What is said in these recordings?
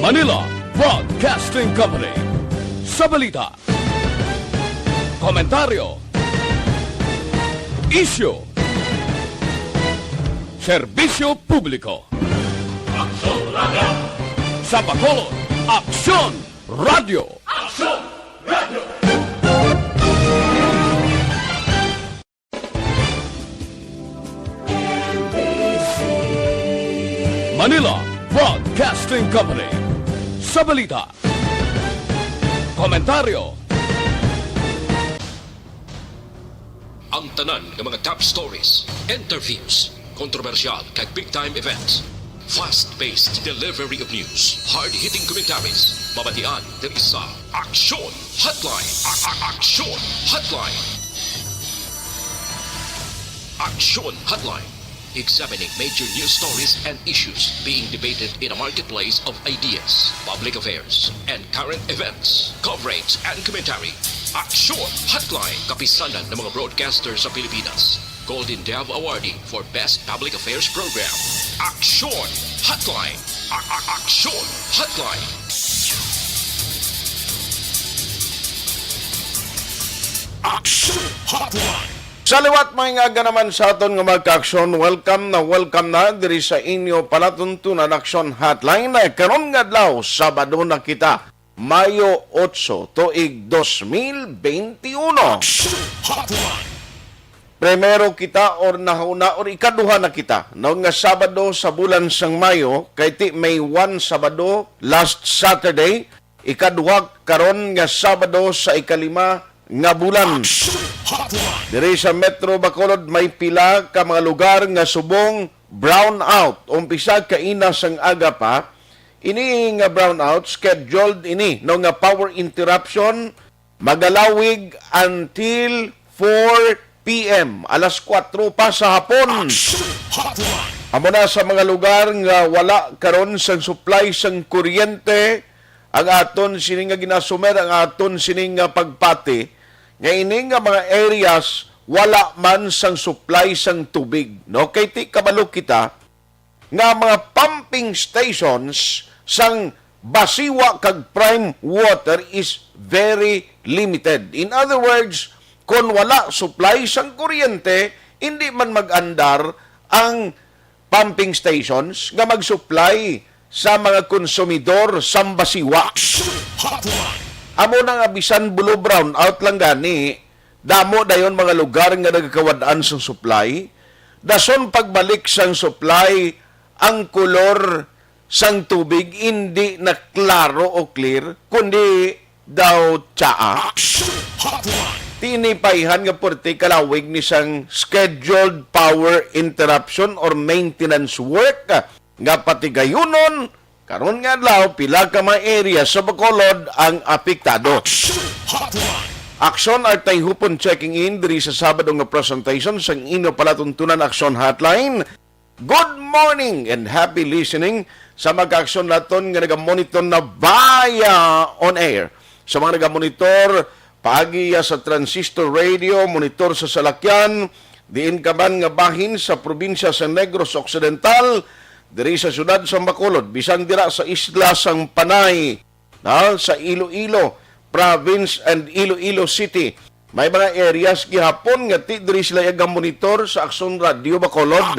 Manila Broadcasting Company. Sa balita, komentaryo, isyu, serbisyo publiko. Aksyon Radio! Sa Bacolod, Aksyon Radio! Aksyon Radio! Manila Broadcasting Company. Sa balita, komentaryo, ang tanan ng mga top stories, interviews, kontrobersyal kag big-time events, fast-paced delivery of news, hard-hitting commentaries, babatian ng isa, Aksyon Hotline! Aksyon Hotline! Aksyon Hotline! Examining major news stories and issues being debated in a marketplace of ideas, public affairs, and current events. Coverage and commentary. Aksyon Hotline. Kapisanan ng mga broadcasters sa Pilipinas. Golden Dove Awardee for Best Public Affairs Program. Aksyon Hotline. Aksyon Hotline. Aksyon Hotline. Sa liwat mga nga naman sa aton nga magka-aksyon, welcome na diri sa inyo palatuntunan Aksyon Hotline. Karon nga adlaw, Sabado na kita, Mayo 8, tuig 2021. Aksyon Hotline. Primero kita or nahuna or ikaduha na kita. Noong nga Sabado sa bulan sang Mayo, kay ti May 1 Sabado, last Saturday, ikaduha karon nga Sabado sa ikalima nga bulan. Diri sa Metro Bacolod may pila ka mga lugar nga subong brownout. Umpisa kaina sang aga pa. Ini nga brownout scheduled ini no nga power interruption magalawig until 4 p.m. alas 4 pa sa hapon. Amo na sa mga lugar nga wala karon sang supply sang kuryente, ang aton sining nga ginasumer, ang aton sining nga pagpati. Nga ini nga mga areas wala man sang supply sang tubig. No? Kay ti kabalo kita nga mga pumping stations sang Basiwa kag Prime Water is very limited. In other words, kung wala supply sang kuryente, hindi man mag-andar ang pumping stations nga mag-supply sa mga konsumidor sa Basiwa. Amo na nga bisan bulo brown out lang gani, damo dayon mga lugar nga nagkawadaan sa supply. Dason pagbalik sang supply, ang kolor sang tubig hindi na klaro o clear, kundi daw tsaa. Tinipayhan nga porti kalawig ni sang scheduled power interruption or maintenance work nga pati gayunon. Karon nga adlaw pila ka mga area sa Bacolod ang apektado. Aksyon are tay hupon checking in diri sa Sabado nga presentation sang ino palatuntunan Aksyon Hotline. Good morning and happy listening sa mag-aksyon naton nga nagamonitor na via on air. Sa mga nagamonitor pagi sa transistor radio, monitor sa salakyan, diin ka man nga bahin sa probinsya sa Negros Occidental, diri sa syudad sa Bacolod, bisan dira sa isla sang Panay, sa Iloilo province and Iloilo City. May mga areas gihapon nga ti diri sila yagang monitor sa Aksyon Radio Bacolod.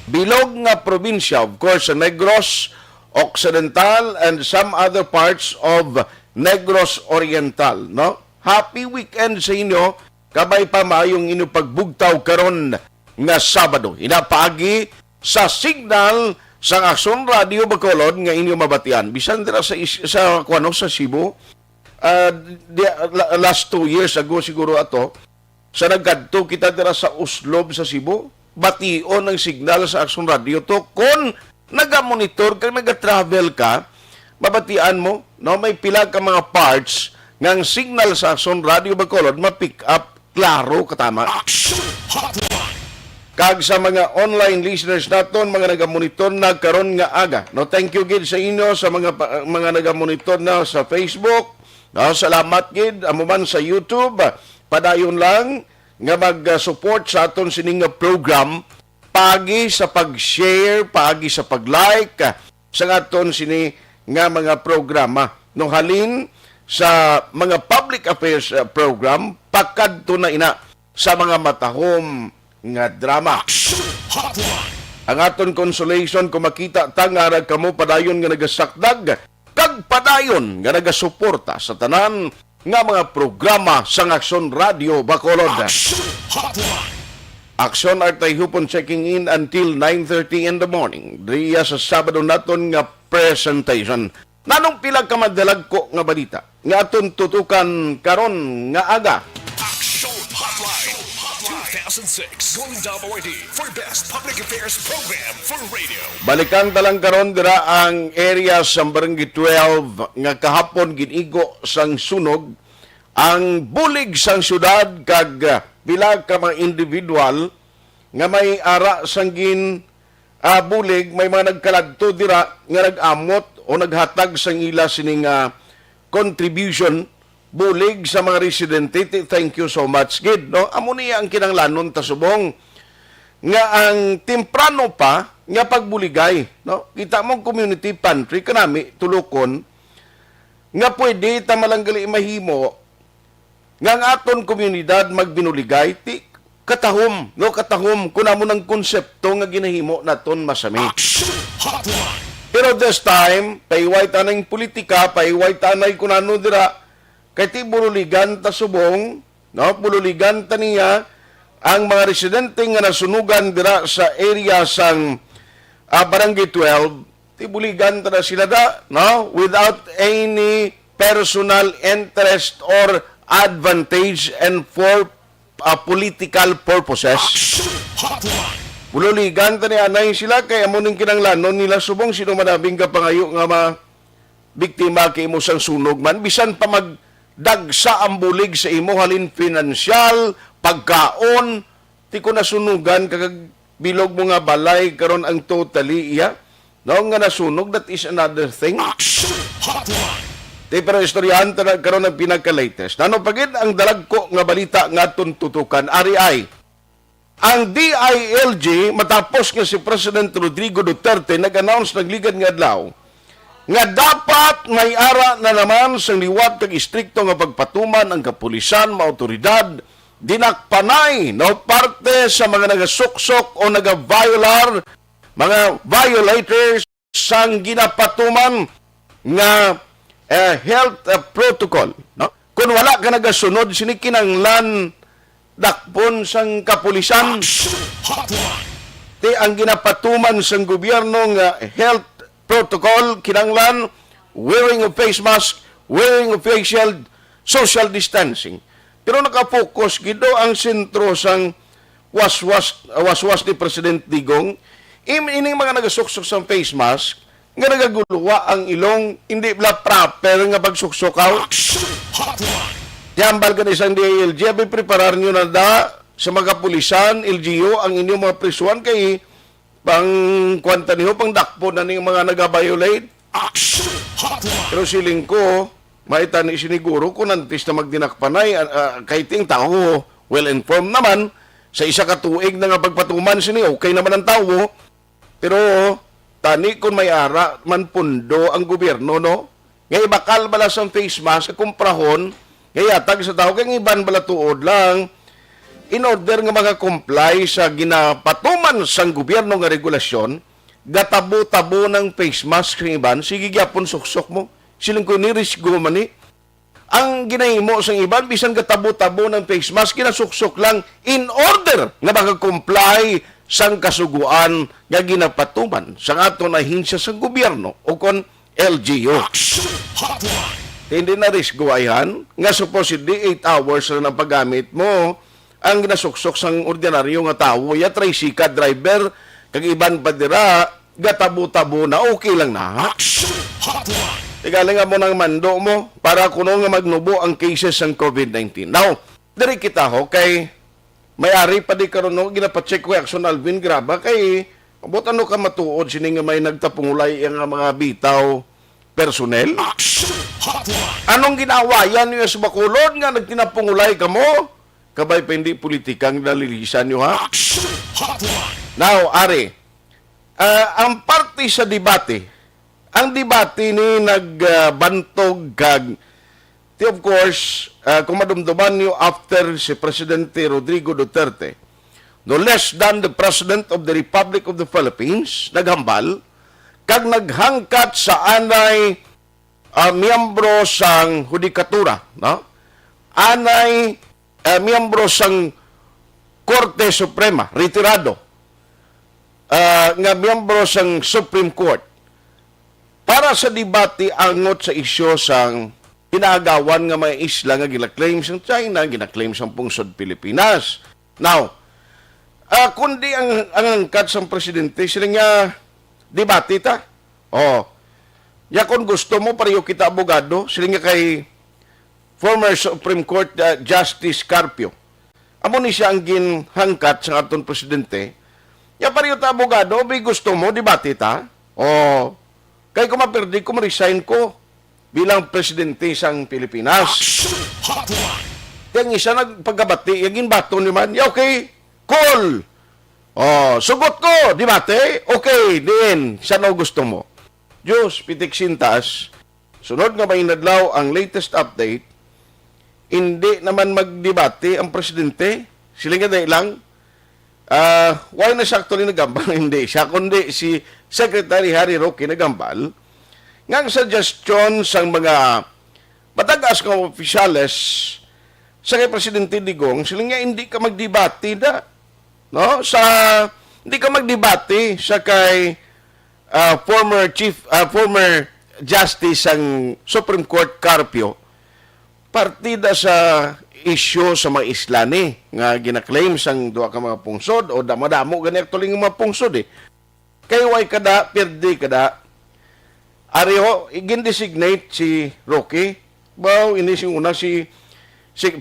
Bilog nga probinsya, of course, sa Negros Occidental and some other parts of Negros Oriental. No? Happy weekend sa inyo, kabay pa maayong inyo pagbugtaw karon nga Sabado. Inapaagi sa signal sa Aksyon Radio Bacolod nga inyo mabatian. Bisan dira sa Cebu, last 2 years ago siguro ato, sa nagkadto kita dira sa Uslob sa Cebu, bation ang signal sa Aksyon Radio to. Kung naga-monitor ka, naga-travel ka, mabatian mo, no, may pila ka mga parts ng signal sa Aksyon Radio Bacolod, ma-pick up, klaro, katama. Kag sa mga online listeners naton, mga nagamonitor na karon nga aga. No, thank you gid sa inyo sa mga nagamonitor na sa Facebook. No, salamat gid amo man sa YouTube. Padayon lang nga mag-support sa aton sining program pagi sa pag-share, pagi sa pag-like, sa aton sini nga mga programa. No halin sa mga public affairs program, pakadto na ina sa mga matahom nga drama. Ang aton consolation kung makita tangara kamo padayon nga nagasakdag kag padayon nga nagasuporta sa tanan nga mga programa sa Aksyon Radio Bacolod. Aksyon Artay hupon checking in until 9:30 in the morning. Diya sa Sabado naton nga presentation. Nanong pila ka madalag ko nga balita nga aton tutukan karon nga aga. Action Hotline 2006 Golden Dove Award for Best Public Affairs Program for Radio. Balikan talang karon dira ang area sa Barangay 12 nga kahapon ginigo sang sunog ang bulig sang syudad kag pila ka mga individual nga may ara sanggin bulig, may mga nagkaladto dira nga nag-amot o naghatag sang ila sining contribution bulig sa mga residente. Thank you so much, Gid. No? Amo niya ang kinanglanon tasubong nga ang temprano pa nga pagbuligay. No? Kita mong community pantry kanami tulukon nga pwede tamalanggali mahimo nga ang aton komunidad magbinuligay ti katahom, no katahom kuna mo ng konsepto nga ginahimo naton masami. Pero this time, paiway tanay politika, paiway tanay kunano dira kay ti bululigan ta subong, no bululigan ta niya ang mga residente nga nasunugan dira sa area sang Barangay 12, ti buligan ta na sila da, no without any personal interest or advantage and for political purposes. Bululigan ta ni anay sila kay amo ning kinanglanon nila subong sino manabing kapangayo nga biktima kay imo sang sunog man bisan pa magdagsa ang bulig sa imo halin financial, pagkaon, ti ko nasunugan kag bilog mo nga balay karon ang totally iya. No nga nasunog, that is another thing. Pero istoryahan ta karon ang pinaka-latest. Nano pagid ang dalagko nga balita nga tuntutukan RI. Ang DILG matapos nga si President Rodrigo Duterte nag-announce nagligad nga adlaw nga dapat may ara na naman sa liwat kag istrikto nga pagpatuman ang kapulisan, mga otoridad, dinakpanay no parte sa mga nagasuksok o nagaviolar, mga violators sang ginapatuman nga health protocol, no? Kung wala ka nagasunod sini kinanglan dakpon sang kapulisan ti ang ginapatuman sang gobyerno nga health protocol kinanglan wearing of face mask, wearing of face shield, social distancing. Pero nakapokus gido ang sentro sang waswas ni President Digong ining mga nagasuksok sang face mask nga nagaguluwa ang ilong, hindi bla proper nga pagsuksokaw. Yambal ka na isang DILG, abay preparar nyo na da sa mga pulisan, LGU, ang inyong mga prisuan kay pang kwanta niyo, pang dakpo na ning mga nag-violate. Pero siling ko, maitan ni siniguro kung nantis na magdinakpanay, kay ting tao, well-informed naman, sa isa katuig na nga pagpatuman sini, okay naman ang tao, pero tani kung may ara man pundo ang gobyerno, no? Ngay bakal bala sa face mask kumprahon, ngay atag sa tao kay iban bala tuod lang in order nga mga-comply sa ginapatuman sang gobyerno nga regulasyon, gatabo-tabo ng face mask ng iban, sige gyapon suksok mo. Siling ko ni risgo man ni. Ang ginahimo sang iban bisan gatabo-tabo ng face mask kinasuksok lang in order nga maka-comply sang kasuguan nga ginapatuman sa ato na hinsya sa gobyerno o kon LGU. Hindi na risgo ayan nga supposedly 8 hours na ng paggamit mo ang ginasuksok sang ordinaryo nga tao ya tricycle driver kag iban pa dira gatabo-tabo na okay lang na. Tigaling mo ng mando mo para kuno nga magnubo ang cases ng COVID-19. Now, diri kita ho kay may-ari pa di karon no ginapacheck ko Action Alvin Graba kay abot ano ka matuod sini nga may nagtapungulay ang mga bitaw personnel. Anong ginawayan niyo sa Bacolod nga nagtinapungulay kamo? Kabay pa hindi politikang nalilisan niyo ha? Now, Ari, ang parte sa debate ang debate ni nagbantog kag of course, kung madumduman niyo after si Presidente Rodrigo Duterte, no less than the President of the Republic of the Philippines, naghambal, kag naghangkat sa anay miyembro sang Hudikatura, no? Anay miyembro sang Korte Suprema, retirado, nga miyembro sang Supreme Court, para sa debate angot sa isyo sang pinagawan nga mga isla nga gina-claim sa China, gina-claim sa pungsod Pilipinas. Now, kundi ang angkat sa presidente, sila nga debate ta. Ya kung gusto mo, pareho kita abogado, sila nga kay former Supreme Court Justice Carpio. Amo ni siya ang ginhangkat sa aton presidente. Ya pareho ta abogado, may gusto mo, debate ta. Kay kung mapirdi ko, resign ko bilang presidente sang Pilipinas. Yang isa nagpagkabati, yung bato naman, okay, cool. Sugot ko, di bate? Okay, din, saan gusto mo? Diyos, pitik sintas, sunod nga may nadlaw ang latest update, hindi naman magdebate ang presidente, sila nga dahil lang, why na siya actually nagambal? Hindi siya, kundi si Secretary Harry Roque nagambal, ngang suggestion sang mga matagas ng opisyales sa kay Presidente Digong, sila nga hindi ka magdebate na. No? Hindi ka magdebate sa kay former Justice ang Supreme Court Carpio, partida sa isyo sa mga islani nga gina-claim sang duha ka mga pungsod o damo-damo gani actually nga mga pungsod Kay way kada, pirdi kada, Ariho, igin-designate si Roque. Ini si una si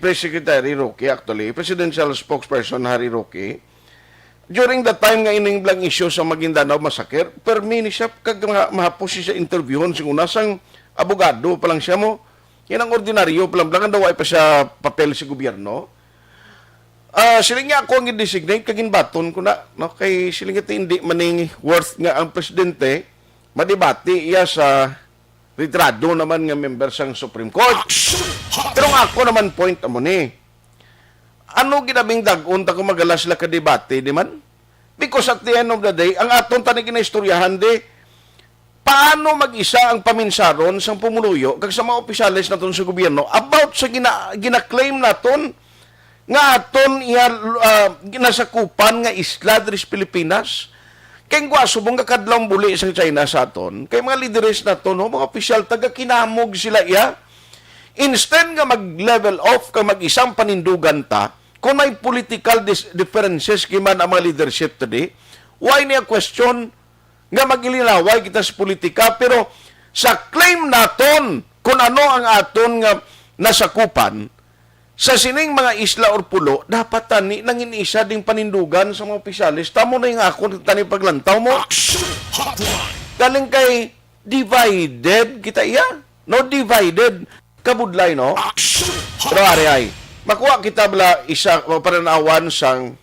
Press Secretary Roque, actually, Presidential Spokesperson Harry Roque. During the time nga ining blang issue sa Maguindanao Massacre, permi ni siya kag mahapos siya interviewon sing una sang abogado pa lang siya mo. Yan ang ordinaryo pa lang daw ay pa siya papel sa gobyerno. Sila nga ako ang i-designate kag inbaton ko na, no, kay sila nga hindi maning worth nga ang presidente madibati iya sa retrado naman nga member sang Supreme Court. Pero nga ako naman point mo ni. Ano ginabing dagunta kung magala sila ka debate, di man? Because at the end of the day, ang aton tanig ginaistoryahan paano mag-isa ang paminsaron sang pumuluyo kag sa mga opisyalis naton sa gobyerno about sa gina-claim naton nga aton ginasakupan nga isla diri sa Pilipinas. Kaya nga, subong kakadlong buli sa China sa aton, kay mga leaders na to, no, mga opisyal, taga-kinamog sila iya. Instead nga mag-level off, kang mag-isang panindugan ta, kung may political differences kiman ang mga leadership today, why niya question nga mag-ilinaway kita sa politika, pero sa claim naton, kung ano ang aton nga nasakupan, sa sining mga isla or pulo, dapat tani nang inisa ding panindugan sa mga opisyalis. Tamo na yung ako tani paglantaw mo. Galing kay divided kita iya. No, divided. Kabudlay, no? Pero ay, makuha kita bala isa, paranawan sang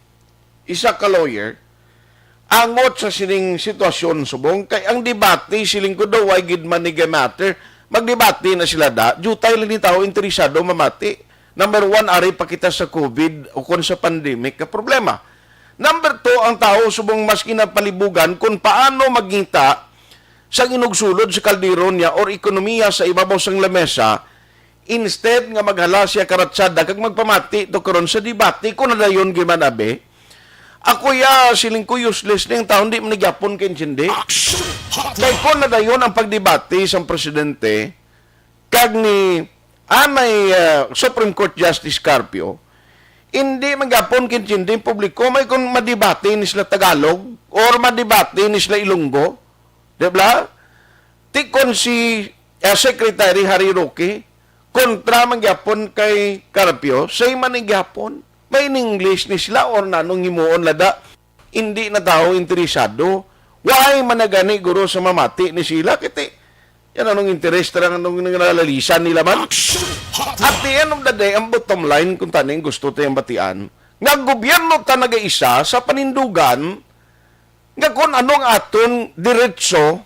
isa ka lawyer, angot sa sining sitwasyon subong, kay ang debate siling ko daw ay gidman ni matter, magdebate na sila jutay lang ni tao interesado mamati. Number 1, ari pa kita sa COVID o kung sa pandemic ka problema. Number 2, ang tao subong mas kinapalibugan kung paano magingta sa inugsulod sa kaldero niya or ekonomiya sa ibabaw sang lamesa instead nga maghala siya karatsada kag magpamati to karon sa debate kung nadayon gimanabe. Ako siling ko useless na yung tao hindi manigyapon kay hindi. Kaya kung nadayon ang pagdebate sa presidente kag ni may Supreme Court Justice Carpio, hindi magapon kintindi publiko, may kung madibati ni sila Tagalog or madibati ni sila Ilonggo, diba? Tikon si Secretary Harry Roque, kontra magyapon kay Carpio, say manigyapon, may in English ni sila or nanong himuon lada, hindi na tao interesado, why managani guro sa mamati ni sila, kiti, yan anong interest lang anong nalalalisan nila man. At the end of the day, ang bottom line, kung taning gusto tayong batian, nga gobyerno ta nag-isa sa panindugan, nga kung anong aton diretso,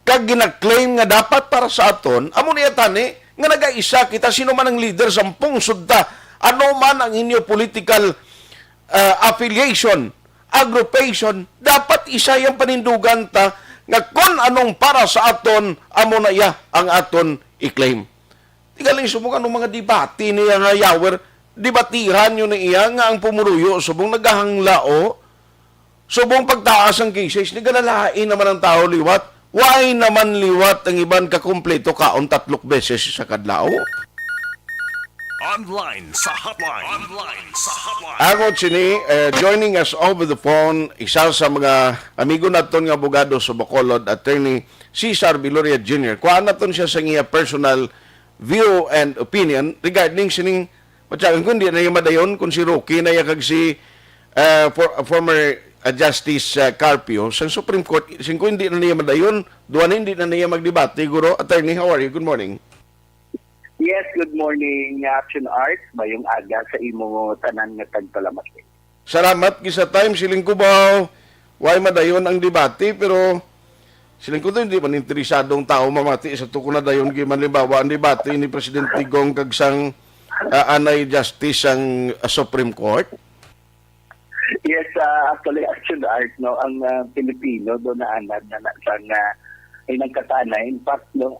kag gina-claim nga dapat para sa aton, amo niya tani, nga nag-aisa kita, sino man ang leader, sampung sudta, ano man ang inyo political affiliation, agrupation, dapat isa yung panindugan ta, nga kung anong para sa aton, amo na iya ang aton i-claim. Tigaling subong anong mga debate niya nga yawer, debatihan yun na iya nga ang pumuruyo, subong naghahanglao, subong pagtaas ang cases, nigalalain naman ang tao liwat, why naman liwat ang iban kakumpleto kaon 3 beses sa kadlao? Online sa hotline. Online sa hotline. Ako sini, joining us over the phone, isa sa mga amigo naton nga abogado sa Bacolod, Attorney Cesar Viloria Jr. Kuha naton siya sa iya personal view and opinion regarding sining matyagan kung di na yung madayon kung si Rocky na kag si former Justice Carpio sa Supreme Court, kung hindi na niya madayon, duwan hindi na niya magdebate. Guro, Attorney, how are you? Good morning. Yes, good morning, Action Art. Mayong aga sa imo tanan nga tagpalamat. Salamat kisa time siling kubaw. Why madayon ang debate pero siling ko hindi man interesadong tao mamati sa tuko na dayon gi manlibawa ang debate ni Presidente Gong kag sang anay justice ang Supreme Court. Yes, actually, Action Art, no, ang Pilipino do na anad na sang inang katana. In fact, no,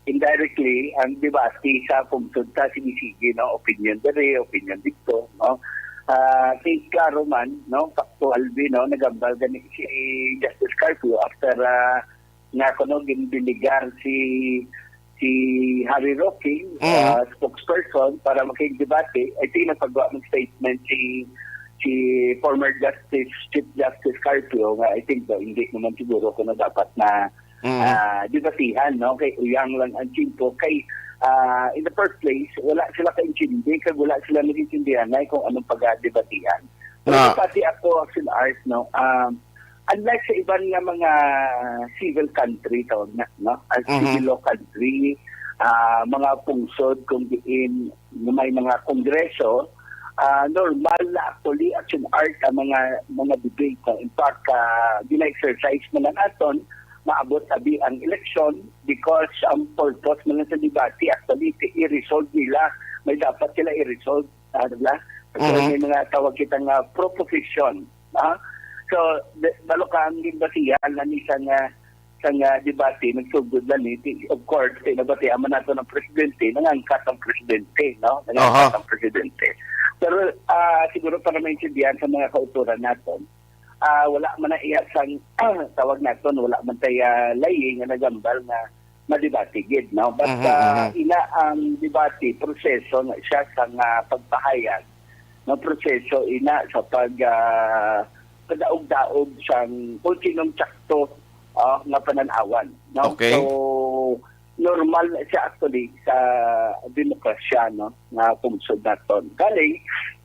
indirectly, ang debate sa pungsod sa sinisigi, no, opinion dere, opinion dito, no. Kay klaro man, no, factual no, nagambal gani si Justice Carpio after nga kuno ginbiligar si Harry Roque, spokesperson para makig-debate. I think nagpagawa ng statement si former Chief Justice Carpio nga I think hindi naman siguro kuno dapat na debatihan, no, kay uyang lang ang chimpo kay in the first place wala sila kaintindi kay wala sila nagintindihan na kung anong pag-debatihan. Pero pati ako Action Art, no, unlike sa ibang nga mga civil country tawag na, no, as civil law country, mga pungsod kung diin may mga kongreso, normal na actually Action Art ang mga debate. In fact, gina-exercise mo lang aton maabot sabi ang election because ang purpose mo lang sa debate actually i-resolve nila. May dapat sila i-resolve. May mga tawag kita nga proposition. So, balo ka ang debatihan na ni sa debate, nagsugod lang of course, nabati aman nato ng presidente, nangangkat ang presidente, no? Nangangkat ang presidente. Pero siguro para maintindihan sa mga kauturan natin, wala man na iya sang tawag naton, wala man tayo laying nga nagambal na madebate gid, no? But ina ang debate proseso na siya sa pagpahayag no proseso ina sa pagdaog-daog siyang kung sinong tsakto nga pananawan, no? Okay. So normal siya actually sa demokrasya, no, nga pungsod naton. Kali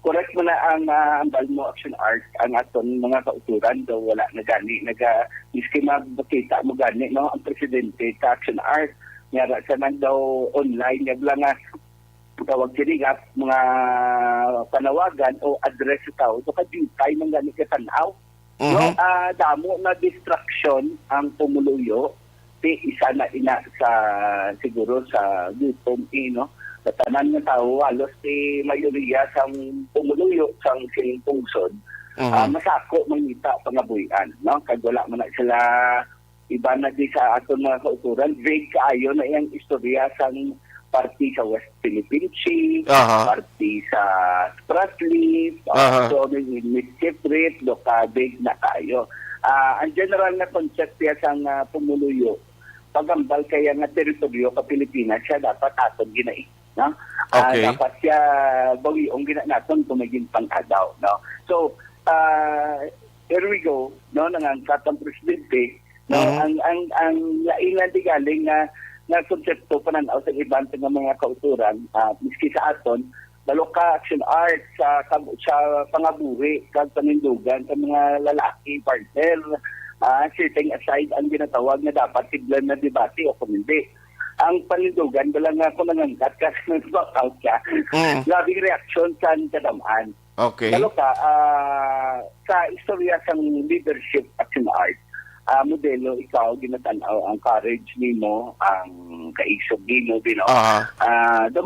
correct mo na ang Balmo Action Art ang aton mga kauturan daw wala na gani miski makita mo gani, no, ang presidente sa Action Art nga sa nang daw online nga tawag kini mga panawagan o address sa tao so kaditay man gani ka tanaw, no, damo na distraction ang pumuluyo isa na ina sa siguro sa gutom no, sa tanan ng tao halos mayoriya sang pumuluyo sang sining pungsod masako mangita pangabuhian, no, kag wala man na sila iba na di sa aton mga kauturan vague kaayo na iyang istorya sang party sa West Philippine Sea, party sa Spratly, so Mischief Rate, Lokabig na kayo. Ang general na concept niya sang pumuluyo, pagambal kaya nga teritoryo ka Pilipinas, siya dapat aton ginai. No? Okay. Dapat siya bawiong ginanaton kung maging pangadaw. No? So, here we go, no, nangangkat ang presidente, no, ang lainan di galing na konsepto pananaw sa ibang mga kauturan, miski sa aton, balo ka Action Art sa pangabuhi, kag panindugan sa mga lalaki, partner, setting aside ang ginatawag na dapat tiglan na debate o kung hindi. Ang panindugan, bala nga kung nangangkat ka, nag-out ka, labing reaksyon sa kadamaan. Okay. Balo ka, sa istorya sa leadership Action Art, modelo, ikaw, ginatanaw ang courage nimo, ang kaisog nimo, the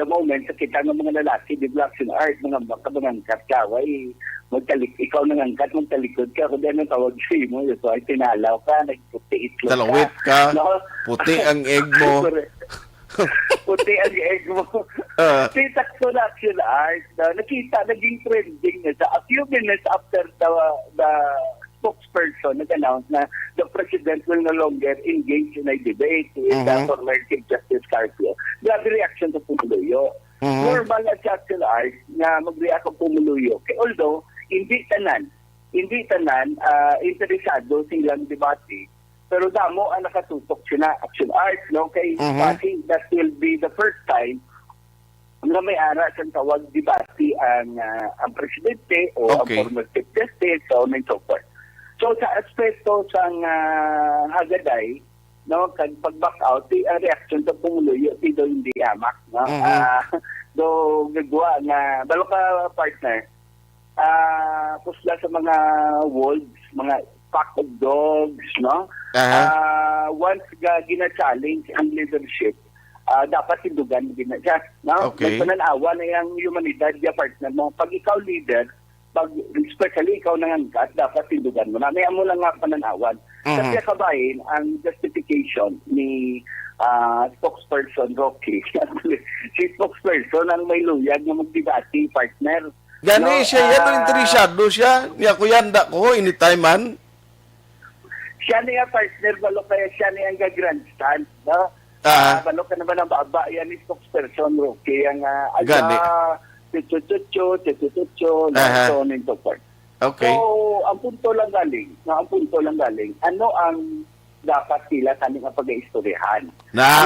moment, sa kita ng mga lalaki, di ba, art, mga kabangangkat ka, ikaw nangangkat, magtalikod ka, kung ano tawag siya mo, so ay tinalaw ka, nagputi itlog ka. Talawit ka, puti ang egg mo. Puti ang egg mo. Si Takso na action art, nakita, naging trending na a few minutes after the spokesperson nag-announce na the president will no longer engage in a debate with the former Chief Justice Carpio. Grabe reaction sa Pumuluyo. Normal na action art na mag-react ang Pumuluyo. Although, hindi tanan interesado silang debate. Pero damo ang nakatutok sila action art, no? Kay kasi that will be the first time na may ara sa tawag debate ang presidente o ang former Chief Justice o so forth. So sa aspeto sang Hagaday, no, kag pag-back out, ang reaction sa Pumuluyo ito hindi amak, no? Do gagawa nga balo ka partner. Pusla sa mga wolves, mga pack of dogs, no? Once gina-challenge ang leadership, dapat tindugan ginadya, no? Nagpananawa na yung humanidad ya partner mo. Pag ikaw leader, especially ikaw nangangkat, dapat tindugan mo na. May amo lang nga pananawan. Kasi kabahin, ang justification ni spokesperson Rocky. Si spokesperson ang may luyag na magdibati partner. Gani siya, yan interesado siya. Niya ko yanda ko, anytime man. Siya niya partner, balo kaya siya niya ang grandstand, no? Balo ka naman ang baba, yan ni spokesperson Rocky, ang chuchuchucho, so on and so forth. Okay. So, ang punto lang galing, ano ang dapat sila kaning pag-istoryahan?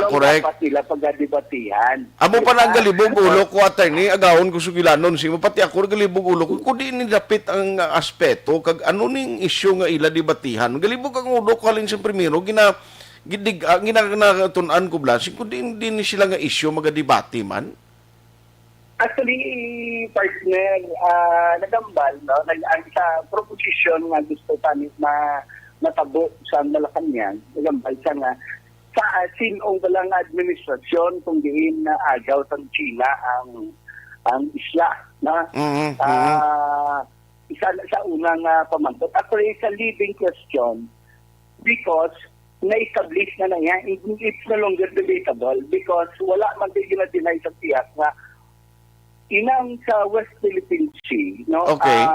Correct. Dapat sila pag-debatihan? Amo pa nang galibog ulo ko, attorney, agawon ko sugilanon, simo pati ako galibog ulo ko, kung di ni dapit ang aspeto, kag ano ning isyu nga ila debatihan, galibog ang ulo ko halin sa primero, ginatunan ko blasing, kung di ni sila nga isyu magadebati man. Actually, partner, nagambal, no? Ang sa proposition nga gusto tanis na natabo sa Malacanang, nagambal siya nga sa sinong walang administrasyon kung diin na agaw sa China ang isla, na isa sa unang pamantot. Actually, it's a leading question because na-establish na yan, it's no longer debatable because wala man din na-deny sa tiyak na inang sa West Philippine Sea, no?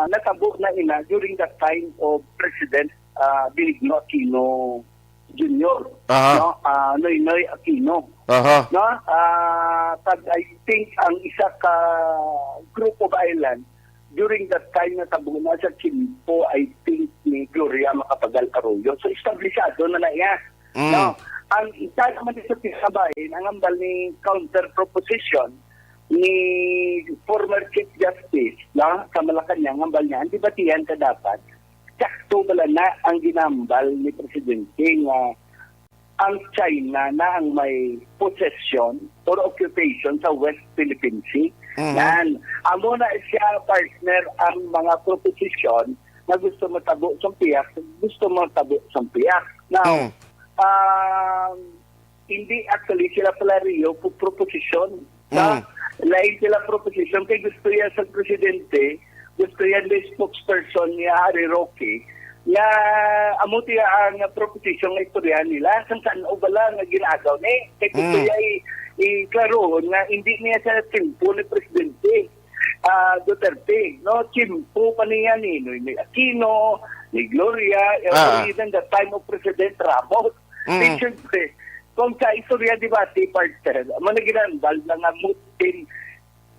Natabo na ina during that time of President Benigno Aquino Jr., no? Noynoy Aquino. No? I think ang isa ka group of island during that time natabo na sa Chimpo, I think ni Gloria Macapagal Arroyo. So establishado na yan. No? Ang isa naman sa pisabahin, ang ambal ni counter proposition ni former Chief Justice na sa Malacanang, ambal niya, ang debatihan ka dapat, sakto pala na ang ginambal ni Presidente nga ang China na ang may possession or occupation sa West Philippine Sea. Yan. Amo na siya, partner, ang mga proposition na gusto matabo sa piyak, Now, hindi actually sila pala Rio proposition na lain sila proposition kay gusto yan sa presidente, gusto yan the spokesperson ni Harry Roque na amuti ang proposition ng istoryahan nila saan o bala nga ginagaw ni kay gusto yan i-klaroon na hindi niya sa timpo ni presidente Duterte, no? Timpo pa niya ni Aquino, ni Gloria, even the time of President Ramos. Siyempre, kung sa istorya debate partner, managinandal na nga mutin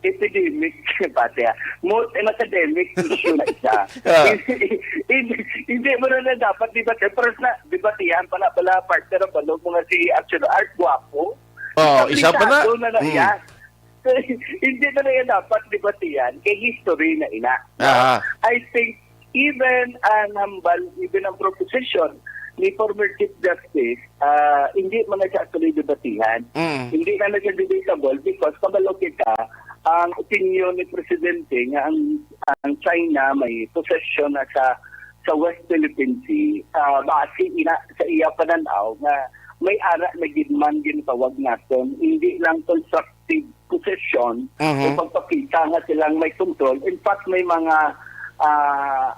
epidemic an academic issue na isa. Hindi mo na dapat debate. Pero na debatihan pala partner ang balog mga si Action Art Guapo. Isa pa na. Hindi na yan dapat debatihan kay history na ina. I think even ang proposition ni former Chief Justice, hindi man na siya actually debatihan. Hindi na siya debatable because kabalo kita, ang opinion ni Presidente nga ang China may possession na sa sa West Philippine Sea, base sa iya pananaw nga may ara na gidman ginatawag natin, hindi lang constructive possession o pagpakita nga silang may control. In fact, may mga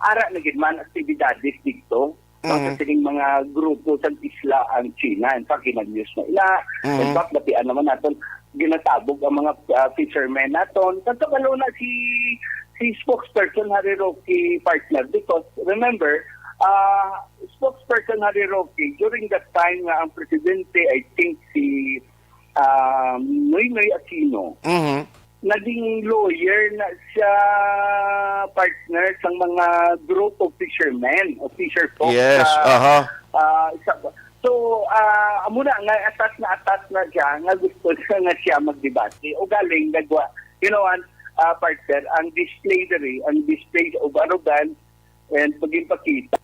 ara na gidman aktibidades dito. Kasi mga grupo sa isla ang China. In fact, ginag-news na ila. In fact, batian naman natin, ginatabog ang mga fishermen natin. Tatapalo na si spokesperson Harry Roque partner because remember, spokesperson Harry Roque, during that time nga ang presidente, I think si Noynoy Aquino, naging lawyer na siya partner sa mga group of fishermen o fisher folks. Yes, So, muna nga atas na siya nga gusto nga siya magdebate o galing nagwa, partner, ang display of arrogance and pagpakita.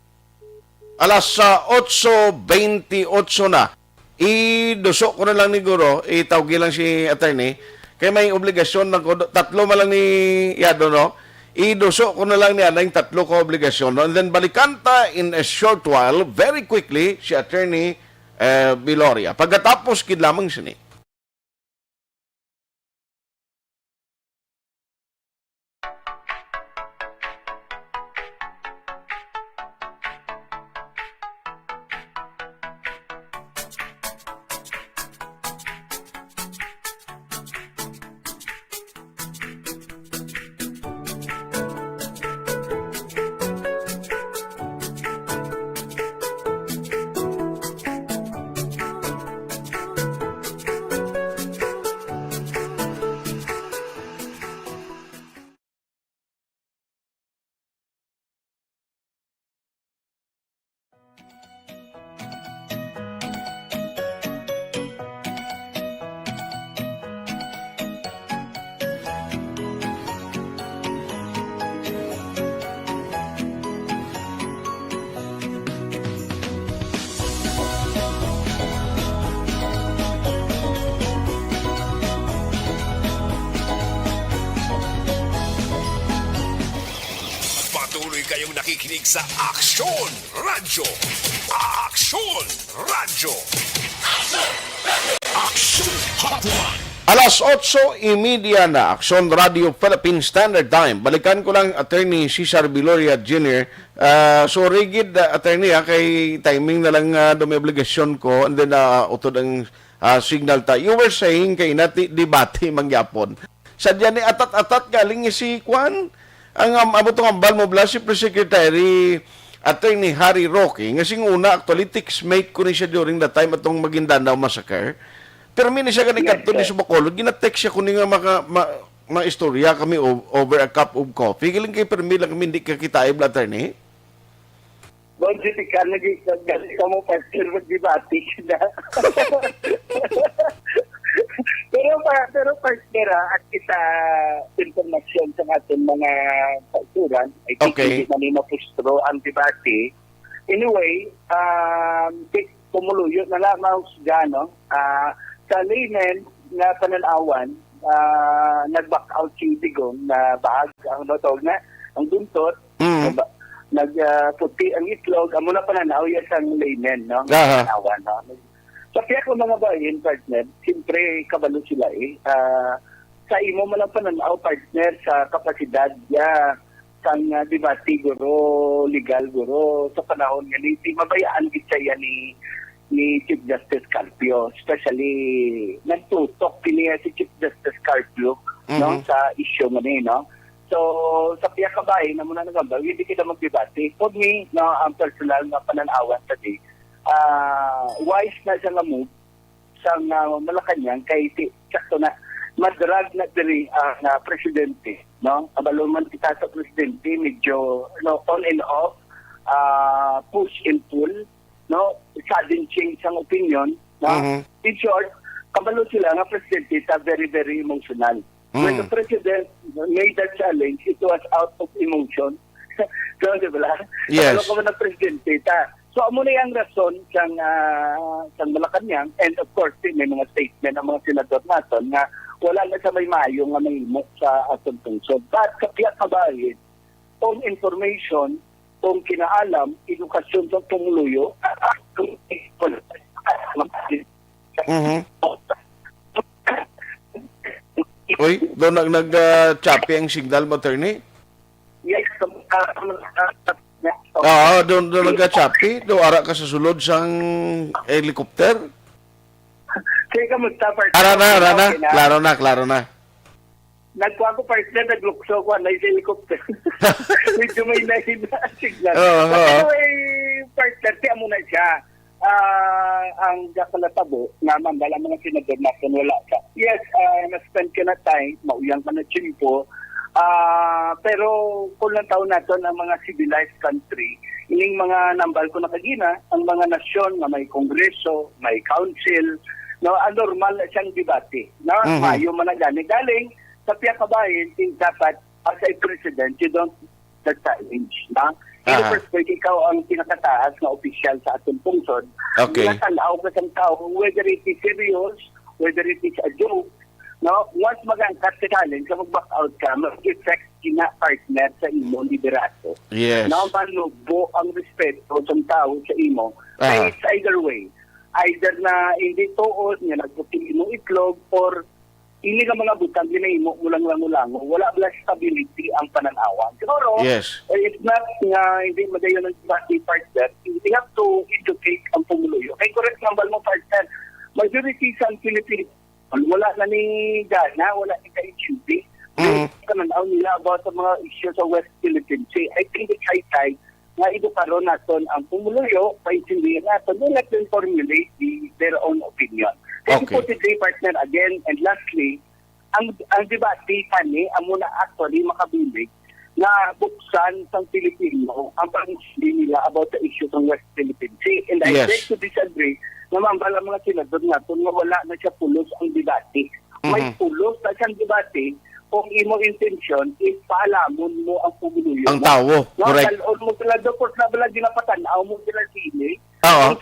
Alas 8:28 na. Idusok ko na lang ni Guro, itawgi lang si attorney, kaya may obligasyon na tatlo malang ni Yado, no? Idusok ko na lang niya na yung tatlo ko obligasyon, no? And then balikan ta in a short while, very quickly, si attorney Biloria. Pagkatapos, kid lamang siya ni. Patuloy kayong nakikinig sa Aksyon Radyo. Aksyon Radyo. Aksyon Hotline. Alas 8:30 na, Aksyon Radio Philippine Standard Time. Balikan ko lang, Attorney Cesar Biloria Jr. So rigid, attorney, kay timing na lang dumi obligasyon ko and then utod ang signal ta. You were saying kay nati debate mangyapon. Sadya ni atat-atat galing si Kwan. Ang abotong ambal mo bla si Secretary Attorney Harry Roque. Ngasing una, actually, mate ko ni siya during that time atong Maguindanao Massacre. Pero mini siya ganit kadto ni Subacolod, gina-text siya kuning mga istorya kami over a cup of coffee. Giling kay permi lang kami hindi ka kita ay attorney. Bon, si ka nag-galit ka mo partner mag-debate na. Pero partner, at kita informasyon sa ating mga kauturan, I think hindi na mapustro ang debate. Anyway, kumuluyo na lamang siya, no? Sa layman na pananawan, nag-back out si Digong na bahag ang notog na, ang duntot, nagputi ang itlog, amo na pananaw yan sa layman, no? Pananawan, no? Sa kaya ko mga bayan, partner, siyempre kabalo sila sa imo man ang pananaw, partner, sa kapasidad niya, sang debate guro, legal guro, sa panahon nga hindi mabayaan kita ni Chief Justice Carpio, especially nagtutok niya si Chief Justice Carpio no, sa issue nga ni, no? So, sa piya kabay na muna nagambal, hindi kita mag-debate. For me, no, ang personal na pananawan today, wise na siya nga move sa Malacanang kay sakto na madrag na diri na presidente, no? Abalo man kita sa presidente, medyo on and off, push and pull, no, sudden change ang opinion, no? In short, kabalo sila nga presidente ta very, very emotional. When the president made that challenge, it was out of emotion. So, di ba? Yes. Kabalo ka man ng presidente ta. So, amo na yung rason sang Malacanang, and of course, may mga statement ng mga senador natin nga wala na sa may mayo nga mahimo sa atong tungsod. But, kapiya kabahin, on information, kung kinaalam, edukasyon sa pumuluyo, Uy, doon nag-choppy ang signal mo, attorney? yes, Oo, doon nag-choppy. Doon ara ka sa sulod sang helicopter. Kaya kamusta, partner? Ara na. Okay Klaro na. Nagkuha ko, partner, naglukso ko, na sa helicopter. Medyo may nahin na signal. Oo. But anyway, partner, tiya muna siya. Ang Jakalatabo, naman, dala mga senador na wala ka. Yes, na-spend ka na time, mauyang ka na chimpo. Pero kung lang taon natin ang mga civilized country, ining mga nambal ko na kagina, ang mga nasyon na may kongreso, may council, no, normal na siyang debate. No? Mayo man na galing sa piya kabayan, dapat as a president, you don't the challenge. Na? In the first place, ikaw ang pinakataas na opisyal sa atong pungsod. Okay. Natanaw ka sa tao, whether it is serious, whether it is a joke, no, once mag-angkat ka challenge, mag-back out ka, mag-effect kina partner sa imo liderato. Yes. No, manubo ang respeto sa tao sa imo. Aha. It's either way. Either na hindi tuod, nga nagputing imong itlog, or hindi ka mga butang ginahimo mulang wala bala stability ang pananawan. Siguro, Yes. it's not nga hindi madayon ng debate partner, we have to educate ang pumuluyo. Kay correct number mo partner, majority sa Philippines, wala na ni Ghana, wala ni ka-HUB. Kananaw nila about sa mga issues sa West Philippines. I think it's high time na edukaron natin ang pumuluyo, paintindihan natin, let them formulate their own opinion. Thank you Okay. po today, partner, again. And lastly, ang debate kani, ang muna actually makabilig na buksan sa Pilipino ang pag-isli nila about the issues ng West Philippine Sea. And I Yes. beg to disagree na mambala mga senador natin na wala na siya pulos ang debate. May pulos na siyang debate kung imo intention is paalamon mo ang pumuluyo. Ang tawo, correct. Mo sila doon na bala ginapatanaw mo sila sili. Oo.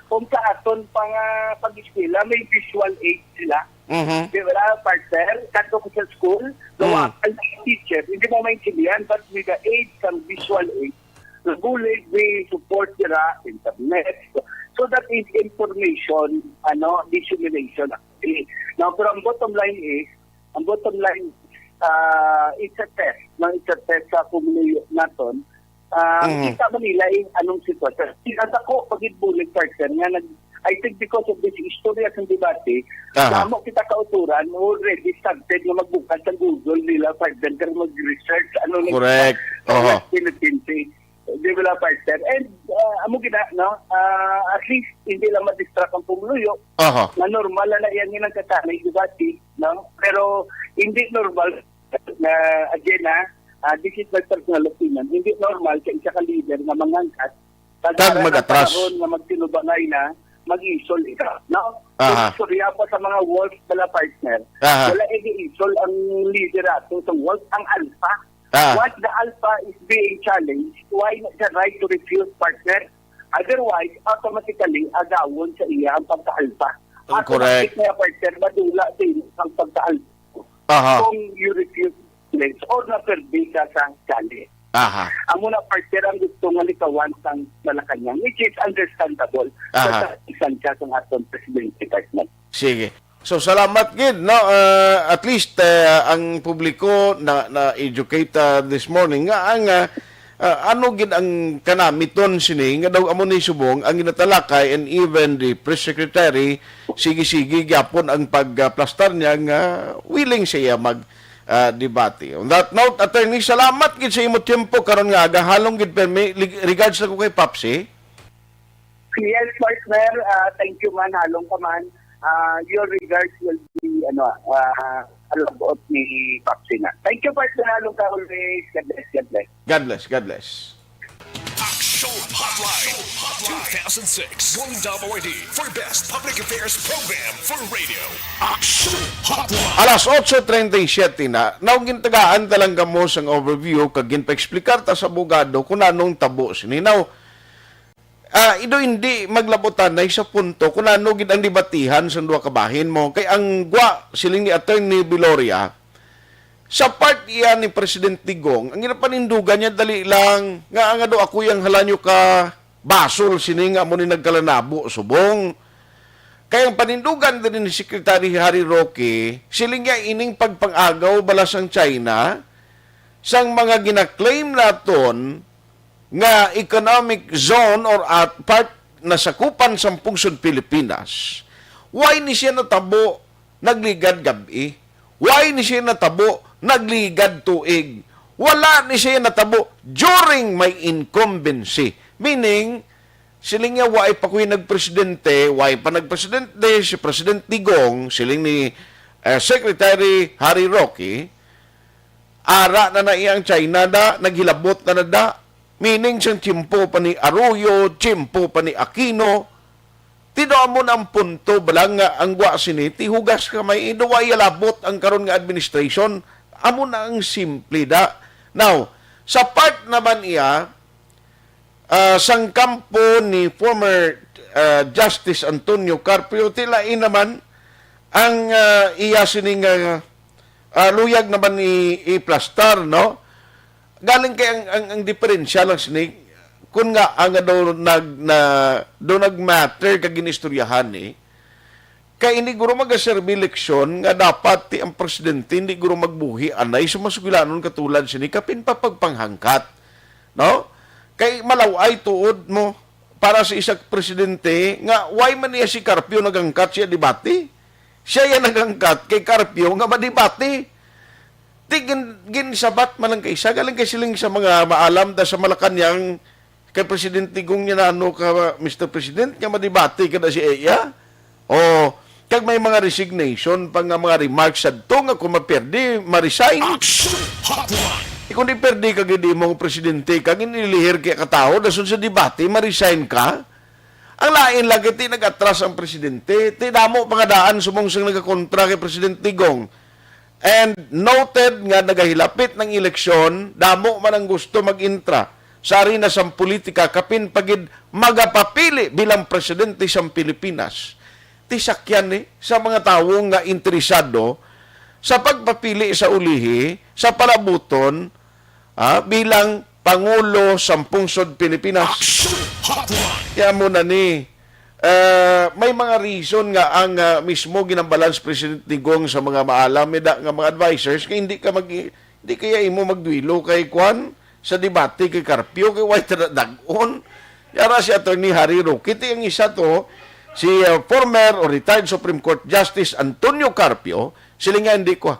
Kung sa aton pang pag-eskwela, may visual aid sila. Di ba, partner? Kanto ko sa school, gawa ang teacher, hindi mo maintindihan, but with the aid ng visual aid, nagulig, we support nila internet, so that is information, dissemination actually. Now, pero ang bottom line, it's a test. It's a test sa pumuluyo natin. Kita ba nila anong sitwasyon? At ako, pag-itbulig partner, nga I think because of this history at ng debate, mo kita kauturan, already started na magbukas sa Google nila, partner, kaya mag-research, Correct. Philippines, develop partner. And, amo gina, no? At least, hindi lang madistract ang pumuluyo, na normal na yan yung katanay debate, no? Pero, hindi normal, na, again, this is my personal opinion. Hindi normal sa isa ka leader na mangangkat Tag mag-atras. na magtinubangay na mag-isol ika. No? Aha. Kung surya pa sa mga wolf pala partner, Aha. wala i-isol ang liderato sa wolf, ang alpha. Once the alpha is being challenged, why not the right to refuse partner? Otherwise, automatically, agawon sa iya ang pagka-alpha. Correct. Automatic na partner, madula din ang pagka-alpha. Kung you refuse or na-perdi ka sa challenge. Ang muna partner ang gusto nga likawan sang Malacanang, which is understandable sa isan siya sa atong presidente partner. Sige. So, salamat gid, no? At least, ang publiko na educate this morning, nga ang ano gid ang kanamiton sini, nga daw amo ni subong, ang ginatalakay, and even the press secretary, sige-sige, gyapon ang pagplastar niya, nga willing siya debate. On that note, attorney, salamat gid sa imo tempo karon nga agahalong gid permi regards na ko kay Papsi. Yes, partner, thank you man, halong ka man. Your regards will be alabot ni Papsina. Thank you, partner, halong ka always. God bless, God bless. God bless, God bless. Action Hotline 2006 Going WID for Best Public Affairs Program for Radio. Action Hotline. Alas 8:37 na, naugin-tagaan talaga mo sang overview kag ginpa-explicar ta sa abogado kung anong tabo sini. Now, ido hindi maglabutan na sa punto kung ano gid ang debatihan sa duha ka bahin mo. Kay ang gwa siling ni Attorney Biloria, Sa part iyan ni President Digong, ang ginapanindugan niya, dali lang, nga do ako yung halanyo ka basol, sininga mo ni nagkalanabo, subong. Kaya ang panindugan din ni Secretary Harry Roque, siling niya ining pagpangagaw balas ang China, sang mga ginaklaim naton nga economic zone or at part na sakupan sa pungsod Pilipinas. Why ni siya natabo nagligad gabi? Why ni siya natabo nagligad tuig? Wala ni siya natabo during my incumbency. Meaning, siling niya, why pa ko'y nagpresidente, why pa nagpresidente si President Digong, siling ni Secretary Harry Roque, ara na iyang China na, naghilabot na da, meaning siyang tiyempo pa ni Arroyo, tiyempo pa ni Aquino, tidoon mo ng punto, balang nga ang gwa siniti, hugas ka may inuway labot ang karon nga administration, amo na ang simple da. Now, sa part naman iya, sang kampo ni former Justice Antonio Carpio, tilain naman ang iya sining luyag naman ni i-plastar, no? Galing kay ang diferensya lang sinig, kung nga ang do nagmatter kag ginistoryahan kay hindi guro magaserbi eleksyon nga dapat ti ang presidente hindi guro magbuhi anay sumasugilanon katulad sini kapin pa pagpanghangkat, no? Kay malaway tuod mo para sa isang presidente nga why man niya si Carpio nagangkat siya debate, siya yan nagangkat kay Carpio nga madebate. Ginsabat man lang kaysa, galing kay siling sa mga maalam da sa Malacanang kay Presidente Digong niya na ano ka, Mr. President, nga madibati ka na si Eya. O, kag may mga resignation, pang mga remarks sa to, nga kung maperdi, ma-resign. Kung di perdi kag hindi mong Presidente, kag inilihir kaya katao, dasun sa debate, ma-resign ka. Ang lain lagi, ti nag-atras ang Presidente, ti damo pangadaan sumungsang nagkakontra kay Presidente Digong. And noted nga nagahilapit ng eleksyon, damo man ang gusto mag-intra sa arena sa politika kapin pagid magapapili bilang presidente sa Pilipinas. Tisakyan sa mga tao nga interesado sa pagpapili sa ulihi, sa palabuton bilang Pangulo sa Pungsod Pilipinas. Kaya muna may mga reason nga ang mismo ginambalance President Digong sa mga maalam nga mga advisors kaya hindi kaya imo magduilo kay Kwan sa debate kay Carpio kay white dagon. Yara si Attorney Harry Roque ang isa to si former or retired Supreme Court Justice Antonio Carpio, sila nga hindi ko.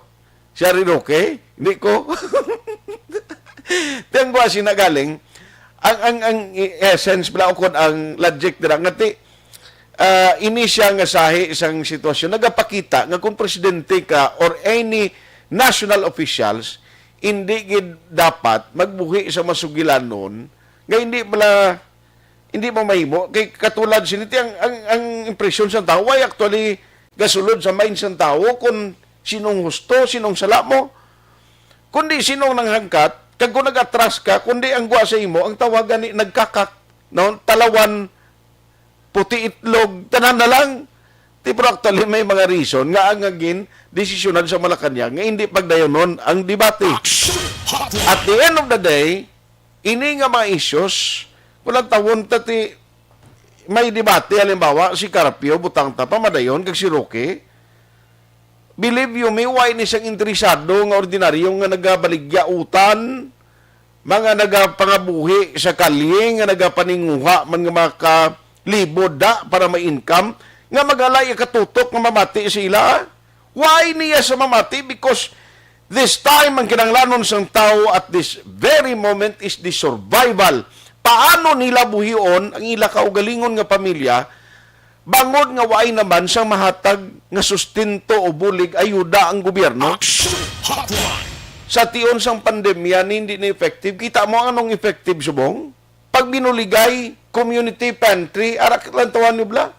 Si Harry Roque, hindi ko. Tengwa sinagaling ang essence bala ukod ang logic dira ngati ini siya nga sahi isang sitwasyon nagapakita nga kung presidente ka or any national officials hindi gid dapat magbuhi sa masugilanon nga hindi mo mahimo kay katulad siniti ang impresyon sa tao why actually gasulod sa mind sa tao kung sinong husto sinong sala mo kundi sinong nanghangkat kag kung nag-atras ka kundi ang gwa sa imo ang tawagan ni nagkakak no talawan puti itlog, tanan na lang. Pero actually may mga reason nga ang agin desisyonan sa Malacanang nga hindi pagdayonon ang debate. At the end of the day, ini nga mga issues, walang tawon tati may debate, halimbawa, si Carpio, butang tapa, madayon, kag si Roque, believe you me, why ni siyang interesado nga ordinaryong nga nagabaligya-utan, mga nagapangabuhi sa kalye, nga nagapaninguha, man nga maka libo da para ma-income nga magalay katutok nga mamati sila. Why niya sa mamati? Because this time ang kinanglanon sang tao at this very moment is the survival. Paano nila buhion ang ila kaugalingon nga pamilya bangod nga waay naman sang mahatag nga sustento o bulig ayuda ang gobyerno? Sa tion sang pandemya hindi na effective. Kita mo anong effective subong? Pag binuligay community pantry, arak lang tawan ni Bla.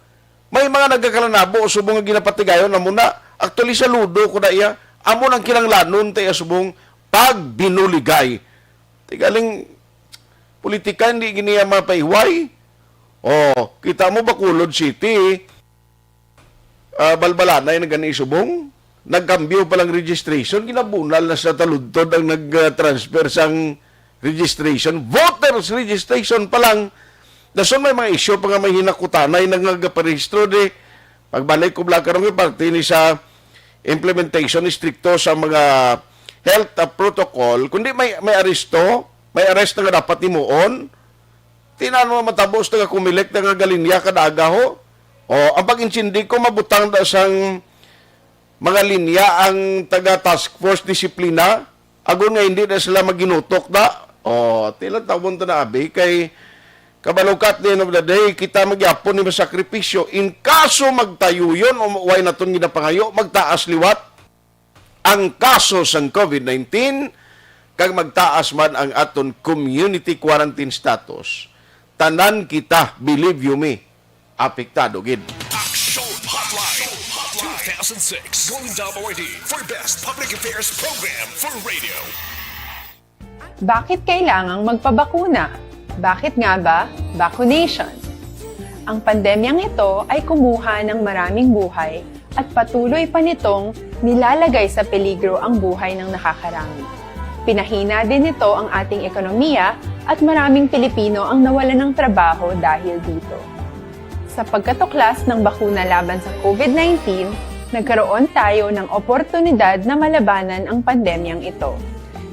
May mga nagkakalanabo, subong nga ginapatigayon na muna. Actually, sa ludo ko na iya, amo nang kinanglanon tayo subong pag binuligay. Tigaling, politika, hindi giniya mapaiway. Kita mo Bacolod City, balbalanay na gani subong. nagkambyo palang registration, kinabunal na sa taludtod ang nag-transfer sang registration. Voters registration pa lang. Dason may mga issue pa nga may hinakutanay na nagparehistro di. Pagbalik ko bala karong parte ni sa implementation ni stricto sa mga health protocol. Kundi may aresto, may arrest na nga dapat imuon. Tinano matabos na nga kumilik na nga galinya kadaga ho. O, ang pag-insindi ko mabutang da sang mga linya ang taga-task force disiplina, agon nga hindi na sila maginutok da. O, tilang tawon to na abi, kay kabalukat din of the day, kita magyapon ni masakripisyo. In kaso magtayo yun, o way na itong ginapangayo, magtaas liwat ang kaso sang COVID-19, kag magtaas man ang aton community quarantine status. Tanan kita, believe you me, apektado gid. Action Hotline 2006 Golden Dome Awardee for Best Public Affairs Program for Radio. Bakit kailangang magpabakuna? Bakit nga ba vaccination? Ang pandemyang ito ay kumuha ng maraming buhay at patuloy pa nitong nilalagay sa peligro ang buhay ng nakakarami. Pinahina din nito ang ating ekonomiya at maraming Pilipino ang nawalan ng trabaho dahil dito. Sa pagkatuklas ng bakuna laban sa COVID-19, nagkaroon tayo ng oportunidad na malabanan ang pandemyang ito.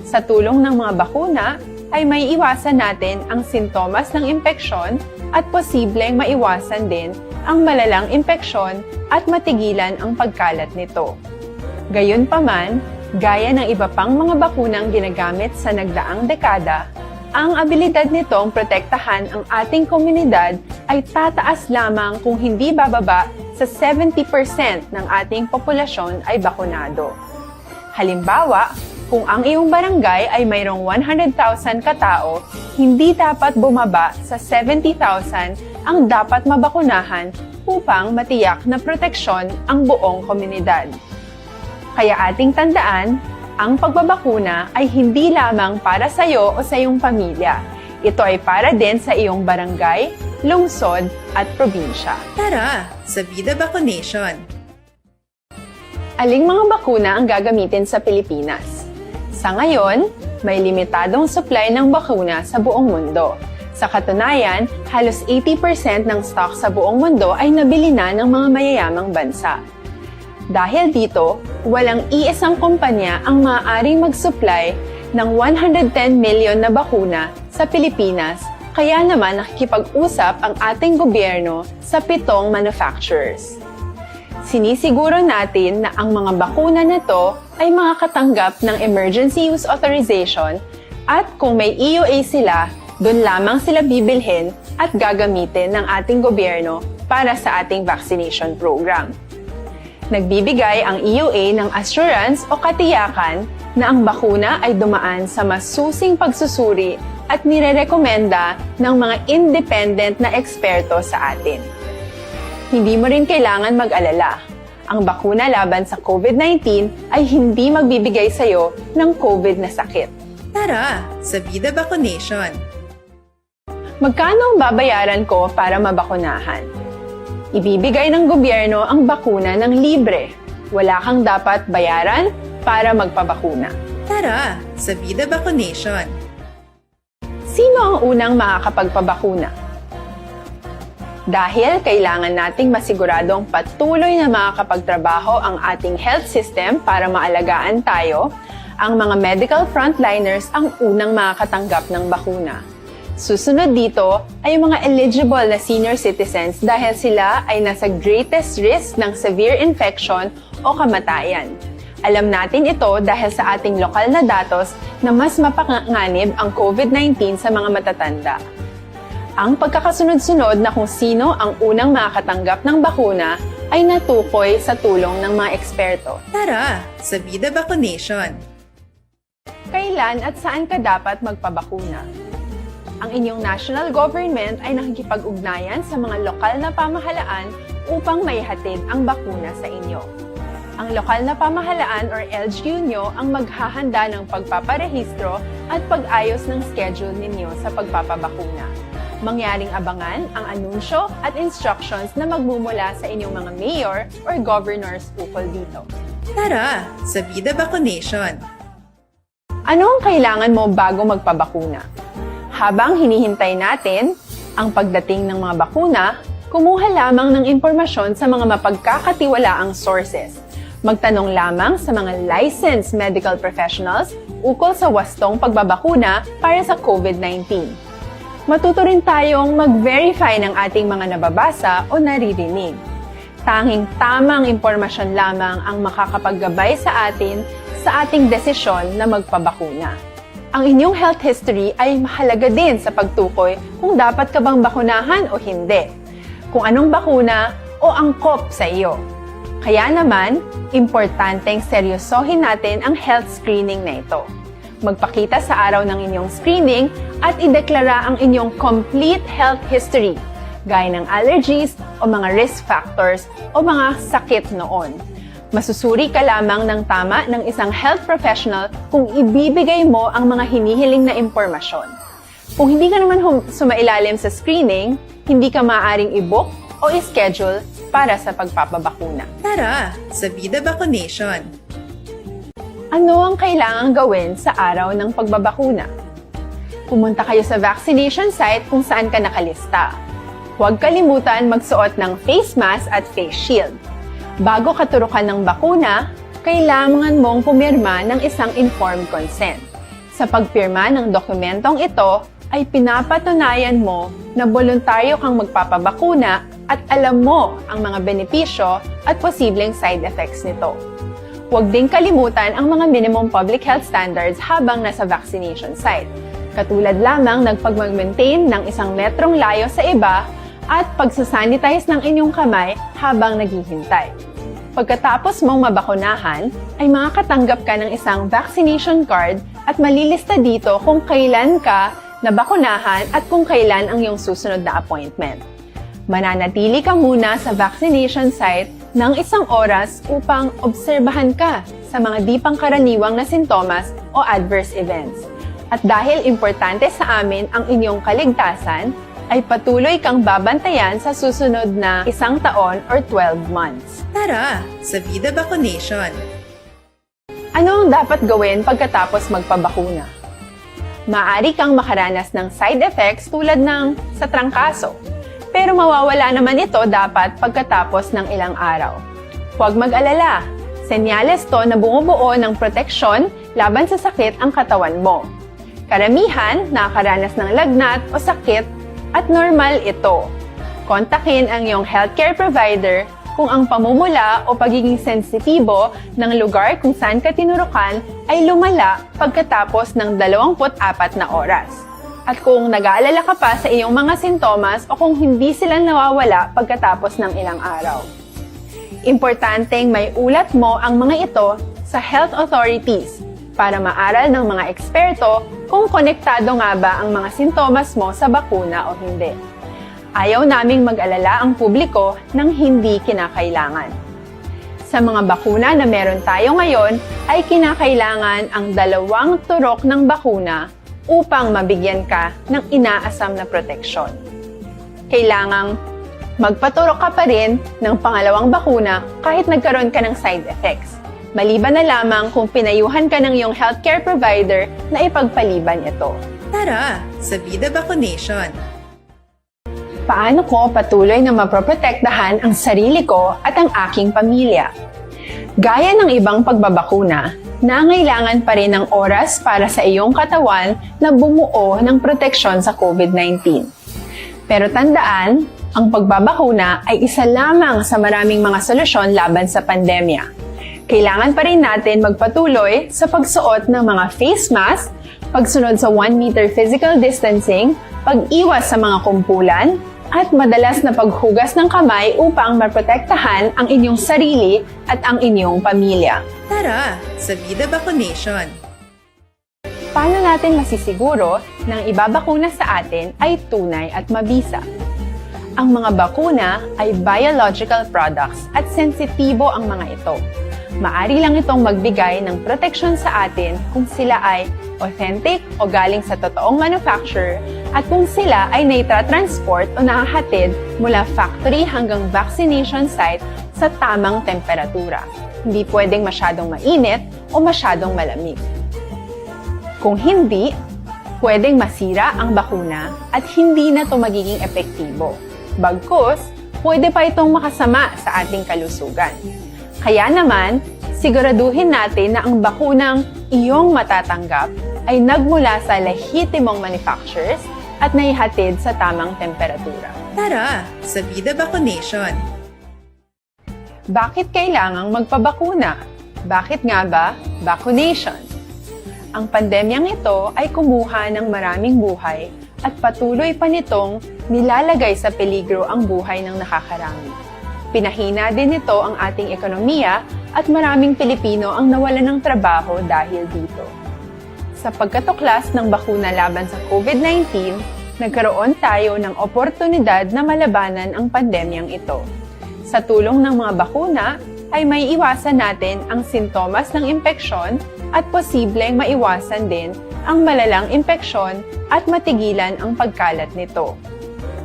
Sa tulong ng mga bakuna, ay may iwasan natin ang sintomas ng impeksyon at posibleng maiwasan din ang malalang impeksyon at matigilan ang pagkalat nito. Gayunpaman, gaya ng iba pang mga bakunang ginagamit sa nagdaang dekada, ang abilidad nitong protektahan ang ating komunidad ay tataas lamang kung hindi bababa sa 70% ng ating populasyon ay bakunado. Halimbawa, kung ang iyong barangay ay mayroong 100,000 katao, hindi dapat bumaba sa 70,000 ang dapat mabakunahan upang matiyak na proteksyon ang buong komunidad. Kaya ating tandaan, ang pagbabakuna ay hindi lamang para sa iyo o sa iyong pamilya. Ito ay para din sa iyong barangay, lungsod at probinsya. Tara, sa Vida Vaccination! Aling mga bakuna ang gagamitin sa Pilipinas? Sa ngayon, may limitadong supply ng bakuna sa buong mundo. Sa katunayan, halos 80% ng stock sa buong mundo ay nabili na ng mga mayayamang bansa. Dahil dito, walang iisang kumpanya ang maaaring mag-supply ng 110 million na bakuna sa Pilipinas, kaya naman nakikipag-usap ang ating gobyerno sa 7 manufacturers. Sinisiguro natin na ang mga bakuna na to ay makakatanggap ng Emergency Use Authorization at kung may EUA sila, doon lamang sila bibilhin at gagamitin ng ating gobyerno para sa ating vaccination program. Nagbibigay ang EUA ng assurance o katiyakan na ang bakuna ay dumaan sa masusing pagsusuri at nirerekomenda ng mga independent na eksperto sa atin. Hindi mo rin kailangan mag-alala. Ang bakuna laban sa COVID-19 ay hindi magbibigay sa iyo ng COVID na sakit. Tara, sa Vida Vaccination! Magkano ang babayaran ko para mabakunahan? Ibibigay ng gobyerno ang bakuna ng libre. Wala kang dapat bayaran para magpabakuna. Tara, sa Vida Vaccination! Sino ang unang makakapagpabakuna? Dahil kailangan nating masiguradong patuloy na makakapagtrabaho ang ating health system para maalagaan tayo, ang mga medical frontliners ang unang makakatanggap ng bakuna. Susunod dito ay yung mga eligible na senior citizens dahil sila ay nasa greatest risk ng severe infection o kamatayan. Alam natin ito dahil sa ating lokal na datos na mas mapanganib ang COVID-19 sa mga matatanda. Ang pagkakasunod-sunod na kung sino ang unang makakatanggap ng bakuna ay natukoy sa tulong ng mga eksperto. Tara, sa Vida Vaccination! Kailan at saan ka dapat magpabakuna? Ang inyong national government ay nakikipag-ugnayan sa mga lokal na pamahalaan upang maihatid ang bakuna sa inyo. Ang lokal na pamahalaan or LGU nyo ang maghahanda ng pagpaparehistro at pag-ayos ng schedule ninyo sa pagpapabakuna. Mangyaring abangan ang anunsyo at instructions na magmumula sa inyong mga mayor or governors ukol dito. Tara sa Vida Vaccination. Ano ang kailangan mo bago magpabakuna? Habang hinihintay natin ang pagdating ng mga bakuna, kumuha lamang ng impormasyon sa mga mapagkakatiwalaang sources. Magtanong lamang sa mga licensed medical professionals ukol sa wastong pagbabakuna para sa COVID-19. Matuto rin tayong mag-verify ng ating mga nababasa o naririnig. Tanging tamang impormasyon lamang ang makakapaggabay sa atin sa ating desisyon na magpabakuna. Ang inyong health history ay mahalaga din sa pagtukoy kung dapat ka bang bakunahan o hindi, kung anong bakuna o angkop sa iyo. Kaya naman, importanteng seryosohin natin ang health screening na ito. Magpakita sa araw ng inyong screening at ideklara ang inyong complete health history, gaya ng allergies o mga risk factors o mga sakit noon. Masusuri ka lamang ng tama ng isang health professional kung ibibigay mo ang mga hinihiling na impormasyon. Kung hindi ka naman sumailalim sa screening, hindi ka maaaring i-book o i-schedule para sa pagpapabakuna. Tara sa Vida Vaccination. Ano ang kailangang gawin sa araw ng pagbabakuna? Pumunta kayo sa vaccination site kung saan ka nakalista. Huwag kalimutan magsuot ng face mask at face shield. Bago katurukan ng bakuna, kailangan mong pumirma ng isang informed consent. Sa pagpirma ng dokumentong ito, ay pinapatunayan mo na voluntaryo kang magpapabakuna at alam mo ang mga benepisyo at posibleng side effects nito. Huwag ding kalimutan ang mga minimum public health standards habang nasa vaccination site. Katulad lamang ng pag-maintain ng 1 metrong layo sa iba at pagsasanitize ng inyong kamay habang naghihintay. Pagkatapos mong mabakunahan, ay makakatanggap ka ng isang vaccination card at malilista dito kung kailan ka nabakunahan at kung kailan ang iyong susunod na appointment. Mananatili ka muna sa vaccination site ng 1 oras upang obserbahan ka sa mga di pangkaraniwang na sintomas o adverse events. At dahil importante sa amin ang inyong kaligtasan, ay patuloy kang babantayan sa susunod na 1 taon or 12 months. Tara sa Vida Vaccination. Ano ang dapat gawin pagkatapos magpabakuna? Maaari kang makaranas ng side effects tulad ng sa trangkaso, pero mawawala naman ito dapat pagkatapos ng ilang araw. Huwag mag-alala, senyales to na bumubuo ng proteksyon laban sa sakit ang katawan mo. Karamihan nakakaranas ng lagnat o sakit at normal ito. Kontakin ang iyong healthcare provider kung ang pamumula o pagiging sensitibo ng lugar kung saan ka tinurukan ay lumala pagkatapos ng 24 na oras. At kung nag-aalala ka pa sa iyong mga sintomas o kung hindi sila nawawala pagkatapos ng ilang araw. Importanteng may ulat mo ang mga ito sa health authorities para maaral ng mga eksperto kung konektado nga ba ang mga sintomas mo sa bakuna o hindi. Ayaw naming mag-alala ang publiko ng hindi kinakailangan. Sa mga bakuna na meron tayo ngayon, ay kinakailangan ang 2 turok ng bakuna upang mabigyan ka ng inaasam na proteksyon. Kailangang magpaturok ka pa rin ng pangalawang bakuna kahit nagkaroon ka ng side effects. Maliban na lamang kung pinayuhan ka ng iyong healthcare provider na ipagpaliban ito. Tara sa Vida Vaccination. Paano ko patuloy na maproprotektahan ang sarili ko at ang aking pamilya? Gaya ng ibang pagbabakuna, nangailangan pa rin ng oras para sa iyong katawan na bumuo ng proteksyon sa COVID-19. Pero tandaan, ang pagbabakuna ay isa lamang sa maraming mga solusyon laban sa pandemya. Kailangan pa rin natin magpatuloy sa pagsuot ng mga face mask, pagsunod sa 1 meter physical distancing, pag-iwas sa mga kumpulan, at madalas na paghugas ng kamay upang maprotektahan ang inyong sarili at ang inyong pamilya. Tara sa Vida Vaccination. Paano natin masisiguro na ang ibabakuna sa atin ay tunay at mabisa? Ang mga bakuna ay biological products at sensitibo ang mga ito. Maari lang itong magbigay ng proteksyon sa atin kung sila ay authentic o galing sa totoong manufacturer at kung sila ay naitra-transport o nahahatid mula factory hanggang vaccination site sa tamang temperatura. Hindi pwedeng masyadong mainit o masyadong malamig. Kung hindi, pwedeng masira ang bakuna at hindi na ito magiging epektibo. Bagkus, pwede pa itong makasama sa ating kalusugan. Kaya naman, siguraduhin natin na ang bakunang iyong matatanggap ay nagmula sa lehitimong manufacturers at naihatid sa tamang temperatura. Tara sa Vida Vaccination! Bakit kailangang magpabakuna? Bakit nga ba vaccination? Ang pandemyang ito ay kumuha ng maraming buhay at patuloy pa nitong nilalagay sa peligro ang buhay ng nakakarami. Pinahina din nito ang ating ekonomiya at maraming Pilipino ang nawalan ng trabaho dahil dito. Sa pagkatuklas ng bakuna laban sa COVID-19, nagkaroon tayo ng oportunidad na malabanan ang pandemyang ito. Sa tulong ng mga bakuna, ay may iwasan natin ang sintomas ng impeksyon at posibleng maiwasan din ang malalang impeksyon at matigilan ang pagkalat nito.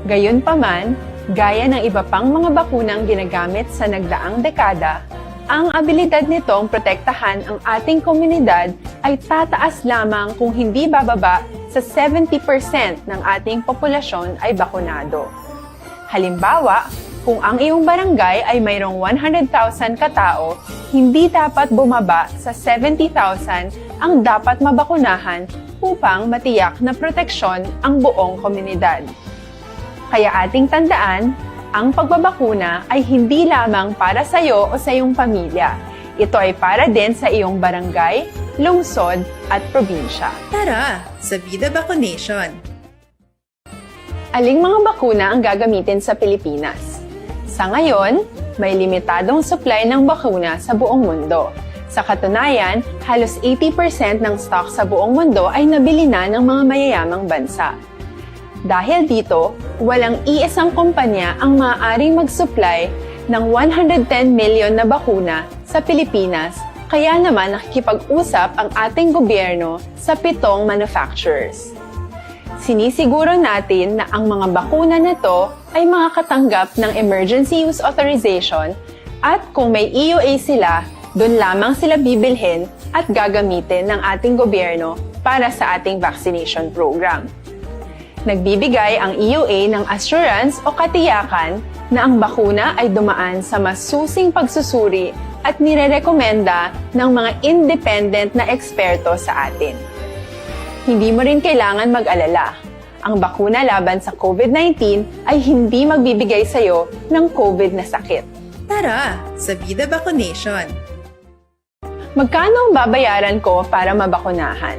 Gayunpaman, gaya ng iba pang mga bakunang ginagamit sa nagdaang dekada, ang abilidad nitong protektahan ang ating komunidad ay tataas lamang kung hindi bababa sa 70% ng ating populasyon ay bakunado. Halimbawa, kung ang iyong barangay ay mayroong 100,000 katao, hindi dapat bumaba sa 70,000 ang dapat mabakunahan upang matiyak na proteksyon ang buong komunidad. Kaya ating tandaan, ang pagbabakuna ay hindi lamang para sa iyo o sa iyong pamilya. Ito ay para din sa iyong barangay, lungsod at probinsya. Tara sa Vida Vaccination! Aling mga bakuna ang gagamitin sa Pilipinas? Sa ngayon, may limitadong supply ng bakuna sa buong mundo. Sa katunayan, halos 80% ng stock sa buong mundo ay nabili na ng mga mayayamang bansa. Dahil dito, walang iisang kumpanya ang maaaring mag-supply ng 110 million na bakuna sa Pilipinas, kaya naman nakikipag-usap ang ating gobyerno sa 7 manufacturers. Sinisiguro natin na ang mga bakuna na to ay makakatanggap ng Emergency Use Authorization at kung may EUA sila, doon lamang sila bibilhin at gagamitin ng ating gobyerno para sa ating vaccination program. Nagbibigay ang EUA ng assurance o katiyakan na ang bakuna ay dumaan sa masusing pagsusuri at nirerekomenda ng mga independent na eksperto sa atin. Hindi mo rin kailangan mag-alala. Ang bakuna laban sa COVID-19 ay hindi magbibigay sa iyo ng COVID na sakit. Tara sa Vida Vaccination! Magkano ang babayaran ko para mabakunahan?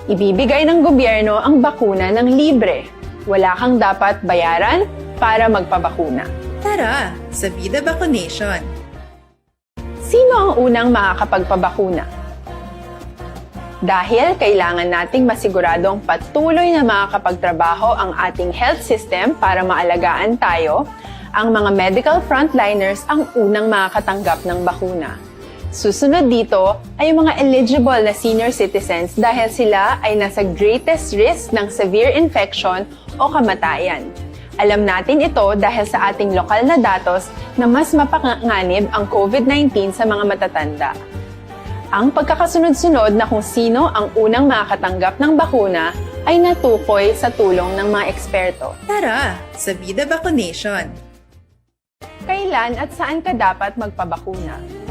Ibibigay ng gobyerno ang bakuna ng libre. Wala kang dapat bayaran para magpabakuna. Tara sa Vida Vaccination! Sino ang unang makakapagpabakuna? Dahil kailangan nating masiguradong patuloy na makakapagtrabaho ang ating health system para maalagaan tayo, ang mga medical frontliners ang unang makakatanggap ng bakuna. Susunod dito ay yung mga eligible na senior citizens dahil sila ay nasa greatest risk ng severe infection o kamatayan. Alam natin ito dahil sa ating lokal na datos na mas mapanganib ang COVID-19 sa mga matatanda. Ang pagkakasunod-sunod na kung sino ang unang makakatanggap ng bakuna ay natukoy sa tulong ng mga eksperto. Tara sa Vida Vaccination! Kailan at saan ka dapat magpabakuna?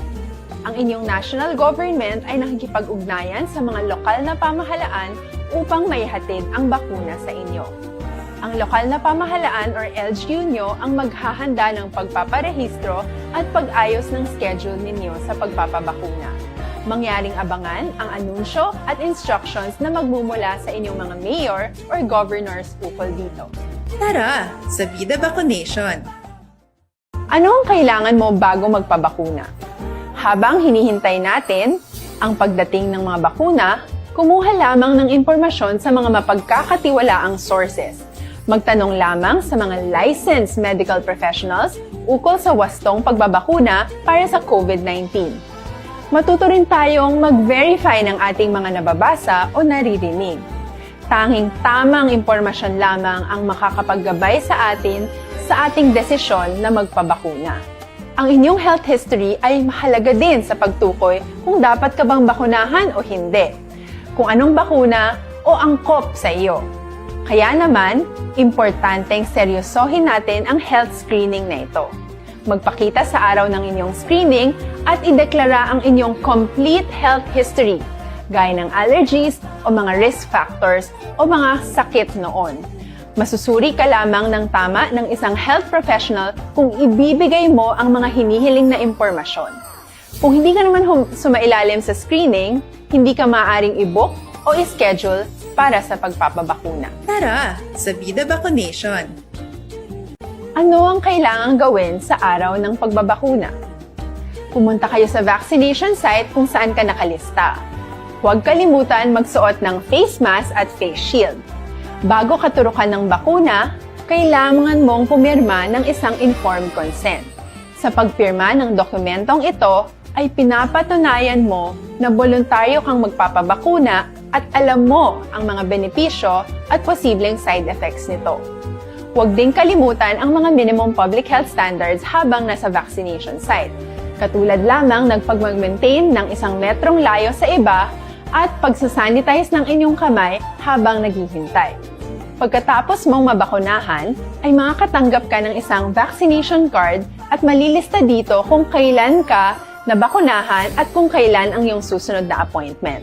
Ang inyong national government ay nakikipag-ugnayan sa mga lokal na pamahalaan upang maihatid ang bakuna sa inyo. Ang lokal na pamahalaan or LGU nyo ang maghahanda ng pagpaparehistro at pag-ayos ng schedule ninyo sa pagpapabakuna. Mangyaring abangan ang anunsyo at instructions na magmumula sa inyong mga mayor or governors ukol dito. Tara sa Vida Vaccination! Ano ang kailangan mo bago magpabakuna? Habang hinihintay natin ang pagdating ng mga bakuna, kumuha lamang ng impormasyon sa mga mapagkakatiwalaang sources. Magtanong lamang sa mga licensed medical professionals ukol sa wastong pagbabakuna para sa COVID-19. Matuto rin tayong mag-verify ng ating mga nababasa o naririnig. Tanging tamang impormasyon lamang ang makakapaggabay sa atin sa ating desisyon na magpabakuna. Ang inyong health history ay mahalaga din sa pagtukoy kung dapat ka bang bakunahan o hindi, kung anong bakuna o angkop sa iyo. Kaya naman, importanteng seryosohin natin ang health screening na ito. Magpakita sa araw ng inyong screening at ideklara ang inyong complete health history, gaya ng allergies o mga risk factors o mga sakit noon. Masusuri ka lamang ng tama ng isang health professional kung ibibigay mo ang mga hinihiling na impormasyon. Kung hindi ka naman sumailalim sa screening, hindi ka maaaring i-book o i-schedule para sa pagpapabakuna. Tara sa Vida Vaccination. Ano ang kailangang gawin sa araw ng pagbabakuna? Pumunta kayo sa vaccination site kung saan ka nakalista. Huwag kalimutan magsuot ng face mask at face shield. Bago katurukan ng bakuna, kailangan mong pumirma ng isang informed consent. Sa pagpirma ng dokumentong ito, ay pinapatunayan mo na voluntaryo kang magpapabakuna at alam mo ang mga benepisyo at posibleng side effects nito. Huwag ding kalimutan ang mga minimum public health standards habang nasa vaccination site. Katulad lamang ng pag-maintain ng 1 metrong layo sa iba at pagsasanitize ng inyong kamay habang naghihintay. Pagkatapos mong mabakunahan, ay makakatanggap ka ng isang vaccination card at malilista dito kung kailan ka nabakunahan at kung kailan ang iyong susunod na appointment.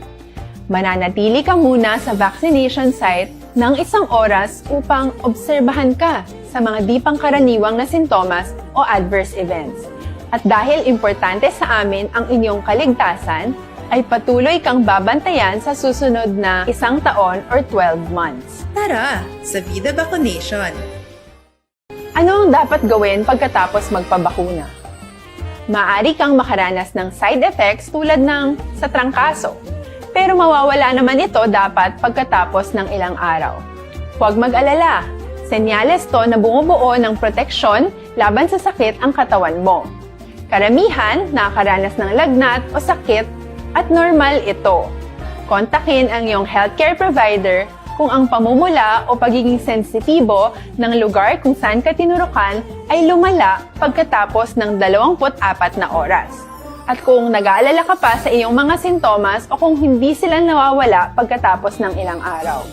Mananatili ka muna sa vaccination site ng 1 oras upang obserbahan ka sa mga di pangkaraniwang na sintomas o adverse events. At dahil importante sa amin ang inyong kaligtasan, ay patuloy kang babantayan sa susunod na 1 taon or 12 months. Tara sa Vida Vaccination. Ano ang dapat gawin pagkatapos magpabakuna? Maaari kang makaranas ng side effects tulad ng sa trangkaso, pero mawawala naman ito dapat pagkatapos ng ilang araw. Huwag mag-alala, senyales to na bumubuo ng proteksyon laban sa sakit ang katawan mo. Karamihan nakakaranas ng lagnat o sakit at normal ito. Kontakin ang iyong healthcare provider kung ang pamumula o pagiging sensitibo ng lugar kung saan ka tinurukan ay lumala pagkatapos ng 24 na oras. At kung nag-aalala ka pa sa iyong mga sintomas o kung hindi sila nawawala pagkatapos ng ilang araw.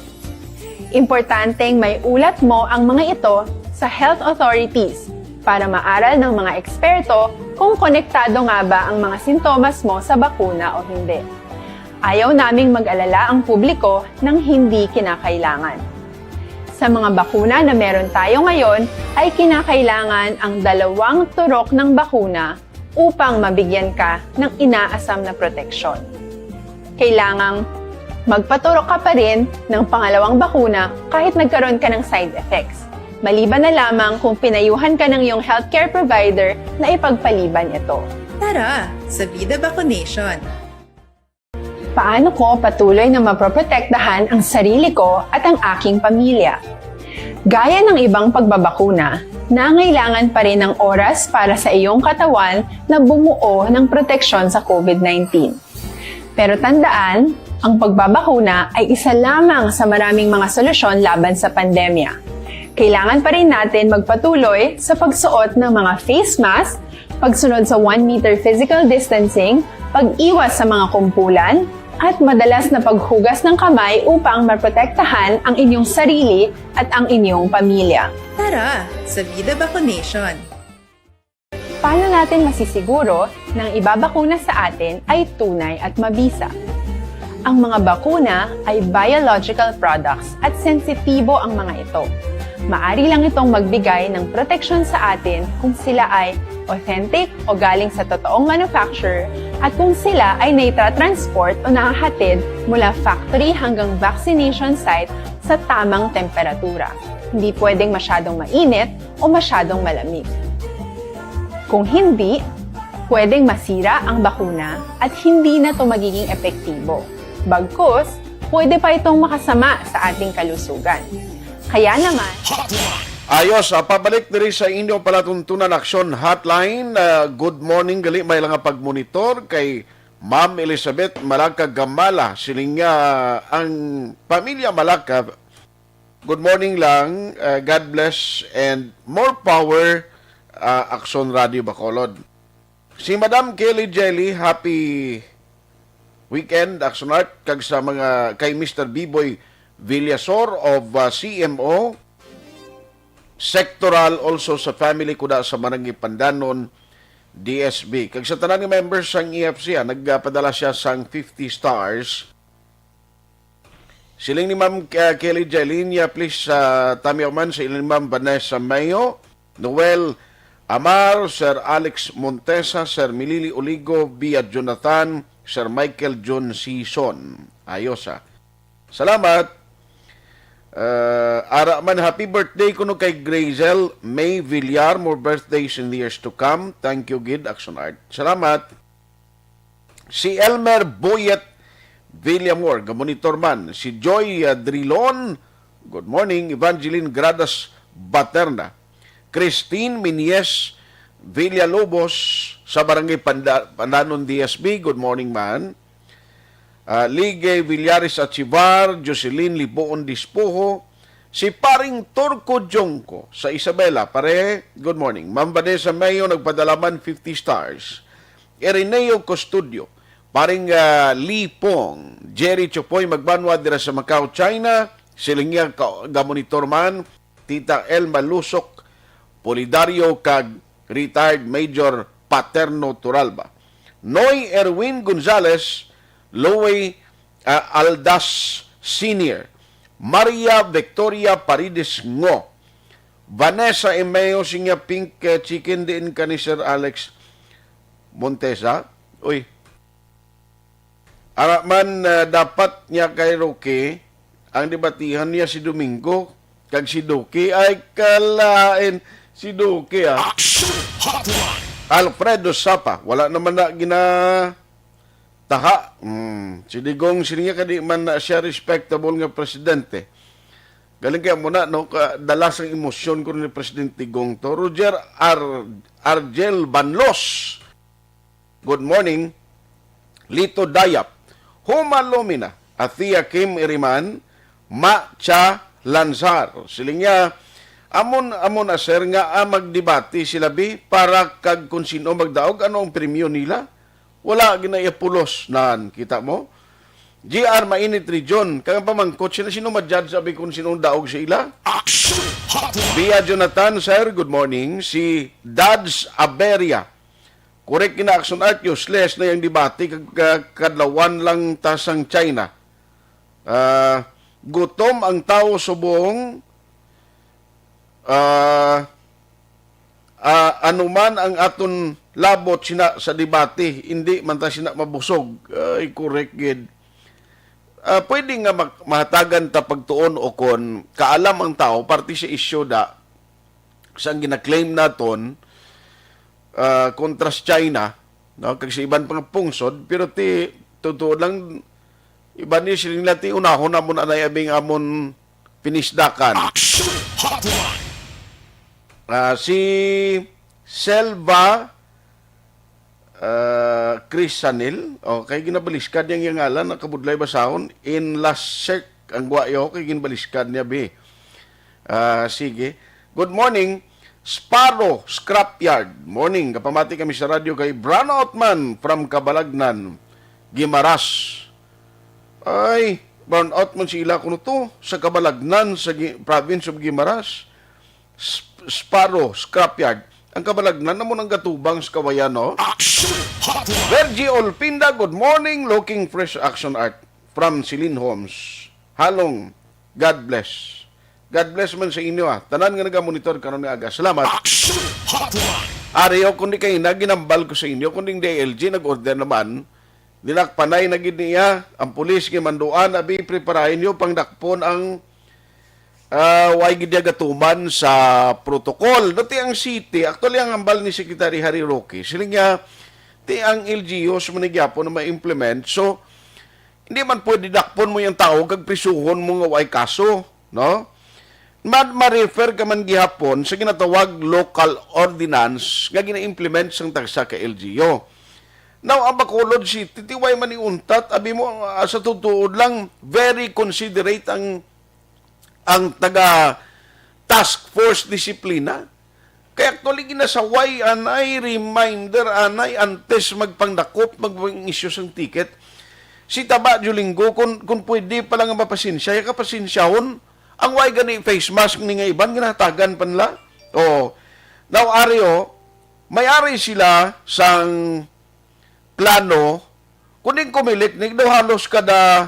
Importanteng may ulat mo ang mga ito sa health authorities para maaral ng mga eksperto kung konektado nga ba ang mga sintomas mo sa bakuna o hindi. Ayaw naming mag-alala ang publiko ng hindi kinakailangan. Sa mga bakuna na meron tayo ngayon, ay kinakailangan ang 2 turok ng bakuna upang mabigyan ka ng inaasam na proteksyon. Kailangang magpaturok ka pa rin ng pangalawang bakuna kahit nagkaroon ka ng side effects. Maliban na lamang kung pinayuhan ka ng iyong healthcare provider na ipagpaliban ito. Tara sa Vida Vaccination. Paano ko patuloy na maproprotektahan ang sarili ko at ang aking pamilya? Gaya ng ibang pagbabakuna, nangailangan pa rin ng oras para sa iyong katawan na bumuo ng proteksyon sa COVID-19. Pero tandaan, ang pagbabakuna ay isa lamang sa maraming mga solusyon laban sa pandemya. Kailangan pa rin natin magpatuloy sa pagsuot ng mga face mask, pagsunod sa 1 meter physical distancing, pag-iwas sa mga kumpulan, at madalas na paghugas ng kamay upang maprotektahan ang inyong sarili at ang inyong pamilya. Tara sa Vida Vaccination. Paano natin masisiguro na ang ibabakuna sa atin ay tunay at mabisa? Ang mga bakuna ay biological products at sensitibo ang mga ito. Maari lang itong magbigay ng proteksyon sa atin kung sila ay authentic o galing sa totoong manufacturer at kung sila ay naitratransport o nahahatid mula factory hanggang vaccination site sa tamang temperatura. Hindi pwedeng masyadong mainit o masyadong malamig. Kung hindi, pwedeng masira ang bakuna at hindi na ito magiging epektibo. Bagkus, pwede pa itong makasama sa ating kalusugan. Kaya naman, Ayos, pabalik diri sa inyong palatuntunan aksyon hotline. Good morning, gali may lang pagmonitor kay Ma'am Elizabeth Malacca Gamala. Siling ang pamilya Malacca. Good morning lang, God bless and more power, Aksyon Radio Bacolod. Si Madam Kelly Jelly, happy weekend, Action Art, kag sa mga kay Mr. B-Boy Villasor of CMO, sectoral also sa family kuda sa Marangay Pandanon, DSB. Kag sa tanan nga members sang EFC, nagpadala siya sang 50 stars. Siling ni Ma'am Kelly Jelly niya, please Tami Oman, sa ilang Ma'am Vanessa Mayo, Noel Amar, Sir Alex Montesa, Sir Milili Oligo, Bia Jonathan, Sir Michael John Sison. Ayos Salamat. Ara man, happy birthday kuno kay Grazel May Villar. More birthdays in the years to come. Thank you, Gid Action Art. Salamat. Si Elmer Boyet Villamor, gamonitor man. Si Joy Drilon, good morning. Evangeline Gradas Baterna. Christine Minies Villalobos sa Barangay Pandanon, DSB. Good morning, man. Ligay Villares Achivar, Jocelyn Liboon Dispoho, si Paring Torco Jongko sa Isabela. Pare, good morning. Ma'am Vanessa Mayo, nagpadalaman 50 stars. Erineo Custodio, Paring Lee Pong, Jerry Chopoy, magbanwa dira sa Macau, China. Silingya gamonitor man, Tita Elma Lusok, Polidario kag retired Major Paterno Turalba. Noy Erwin Gonzales, Loey Aldas Sr., Maria Victoria Parides Ngo, Vanessa Emeo, sinya pink chicken din ka ni Sir Alex Montesa. Uy, araman dapat niya kay Roque, ang debatihan niya si Domingo, kag si Duque, ay kalain si Duque Alfredo Sapa, wala naman na taha. Si Digong sininga kadi man na siya respectable nga presidente. Galing kaya muna no, dalas ang emosyon ko ni Presidente Digong to. Roger Argel Banlos, good morning. Lito Dayap, Huma Lomina, Athia Kim Iriman, Ma Cha Lanzar. Silingya, amon sir nga magdebate sila bi para kag kung sino magdaog ano ang premyo nila. Wala ginaipulos naan, kita mo. GR Mainit Region, kaya pamangkot sino ma-judge sabi kung sinong daog sa ila. Bia Jonathan, sir, good morning. Si Dads Aberia, correct kina Action Art, useless na yung debate, kadlawan lang tasang China. Gutom ang tao sa buong anuman ang aton labot sina sa debate, hindi man ta sina mabusog. Ay, correct gid. Pwede nga mahatagan ta pagtuon o kon kaalam ang tao parte sa isyu da sa gina-claim naton kontra sa China, no, kag sa iban pang pungsod, pero ti totoo lang iba ni sila ti unahon na mo na abing amon pinisdakan. Si Selva Chris Sanil, okay, ginabaliskad niyang ngalan, nakabudlay basahon, in last check, ang guwayo, kay ginabaliskad niya, be. Sige. Good morning, Sparrow Scrapyard. Morning, kapamati kami sa radyo kay Brownout Man from Cabalagnan, Gimaras. Ay, Brownout Man sila kuno to, sa Cabalagnan, sa province of Gimaras. Sparrow Scrapyard. Ang Kabalagnan na mo ng gatubang sa kawayan, no? Vergie Olpinda, good morning. Looking fresh Action Art from Celine Holmes. Halong, God bless. God bless man sa inyo, Tanan nga nagamonitor karon ni aga. Salamat. Ariyo, kundi kayo ginambal ko sa inyo, kundi DLG nag-order naman, dinakpanay na gid niya, ang pulis gimanduan, abi preparahin nyo pang dakpon ang way gid gatuman sa protocol. Dati ang city, actually ang ambal ni Secretary Harry Roque, sila nga, ti ang LGUs manigyapo na ma-implement. So, hindi man pwede dakpon mo yung tao, kag prisuhon mo nga way kaso, no? Ma-refer ka man gihapon sa ginatawag local ordinance nga gina-implement sang tagsa ka LGU. Now, ang Bacolod City, tiway man iuntat, abi mo, sa tutuod lang, very considerate ang taga task force disiplina. Kaya actually ginasaway, anay reminder, anay antes magpangdakop, magpang-issue ng ticket. Si Taba Julinggo, kung pwede pa lang ang mapasinsya, kapasinsyahon, ang way gani face mask ni nga iban, ginatagan pa nila. O, now, Ario, may-ari sila sang plano, kuning kumilik, daw halos kada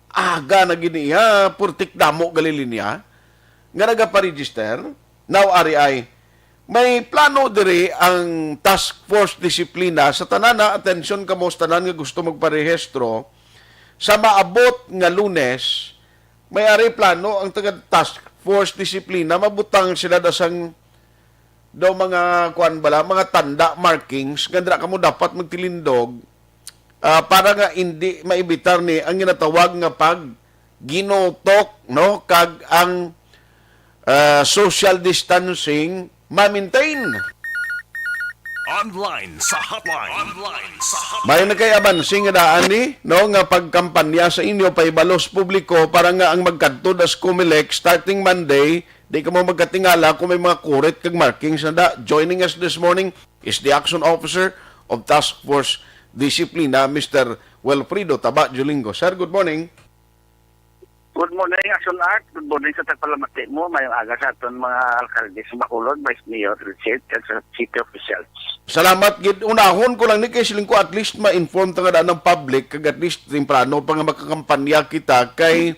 aga na giniya, purtik damo galilinya, nga nagpa-register. Now, Ari ay, may plano diri ang task force disiplina sa tanan na atensyon kamo sa tanan nga gusto magparehistro sa maabot nga Lunes. May ari plano ang taga task force disiplina mabutang sila dasang daw mga kuan bala mga tanda markings gandra kamo dapat magtilindog para nga hindi maibitar ni ang ginatawag nga pag ginotok no kag ang social distancing ma-maintain. Online sa hotline. May nagkayabansi nga daan ni, no, nga pagkampanya sa inyo paibalos publiko para nga ang magkadto das Comelec starting Monday, di ka mo magkatingala kung may mga kuret kag markings na da. Joining us this morning is the Action Officer of Task Force Disiplina, Mr. Wilfredo Taba Julingo. Sir, good morning. Good morning, Action Art. Good morning sa tagpalamati mo. Mayong aga sa aton mga alkalde sa Bacolod, Vice Mayor, Richard, at sa city officials. Salamat gid. Unahon ko lang ni kay siling ko at least ma-inform ta nga ng public kag at least temprano pa nga makakampanya kita kay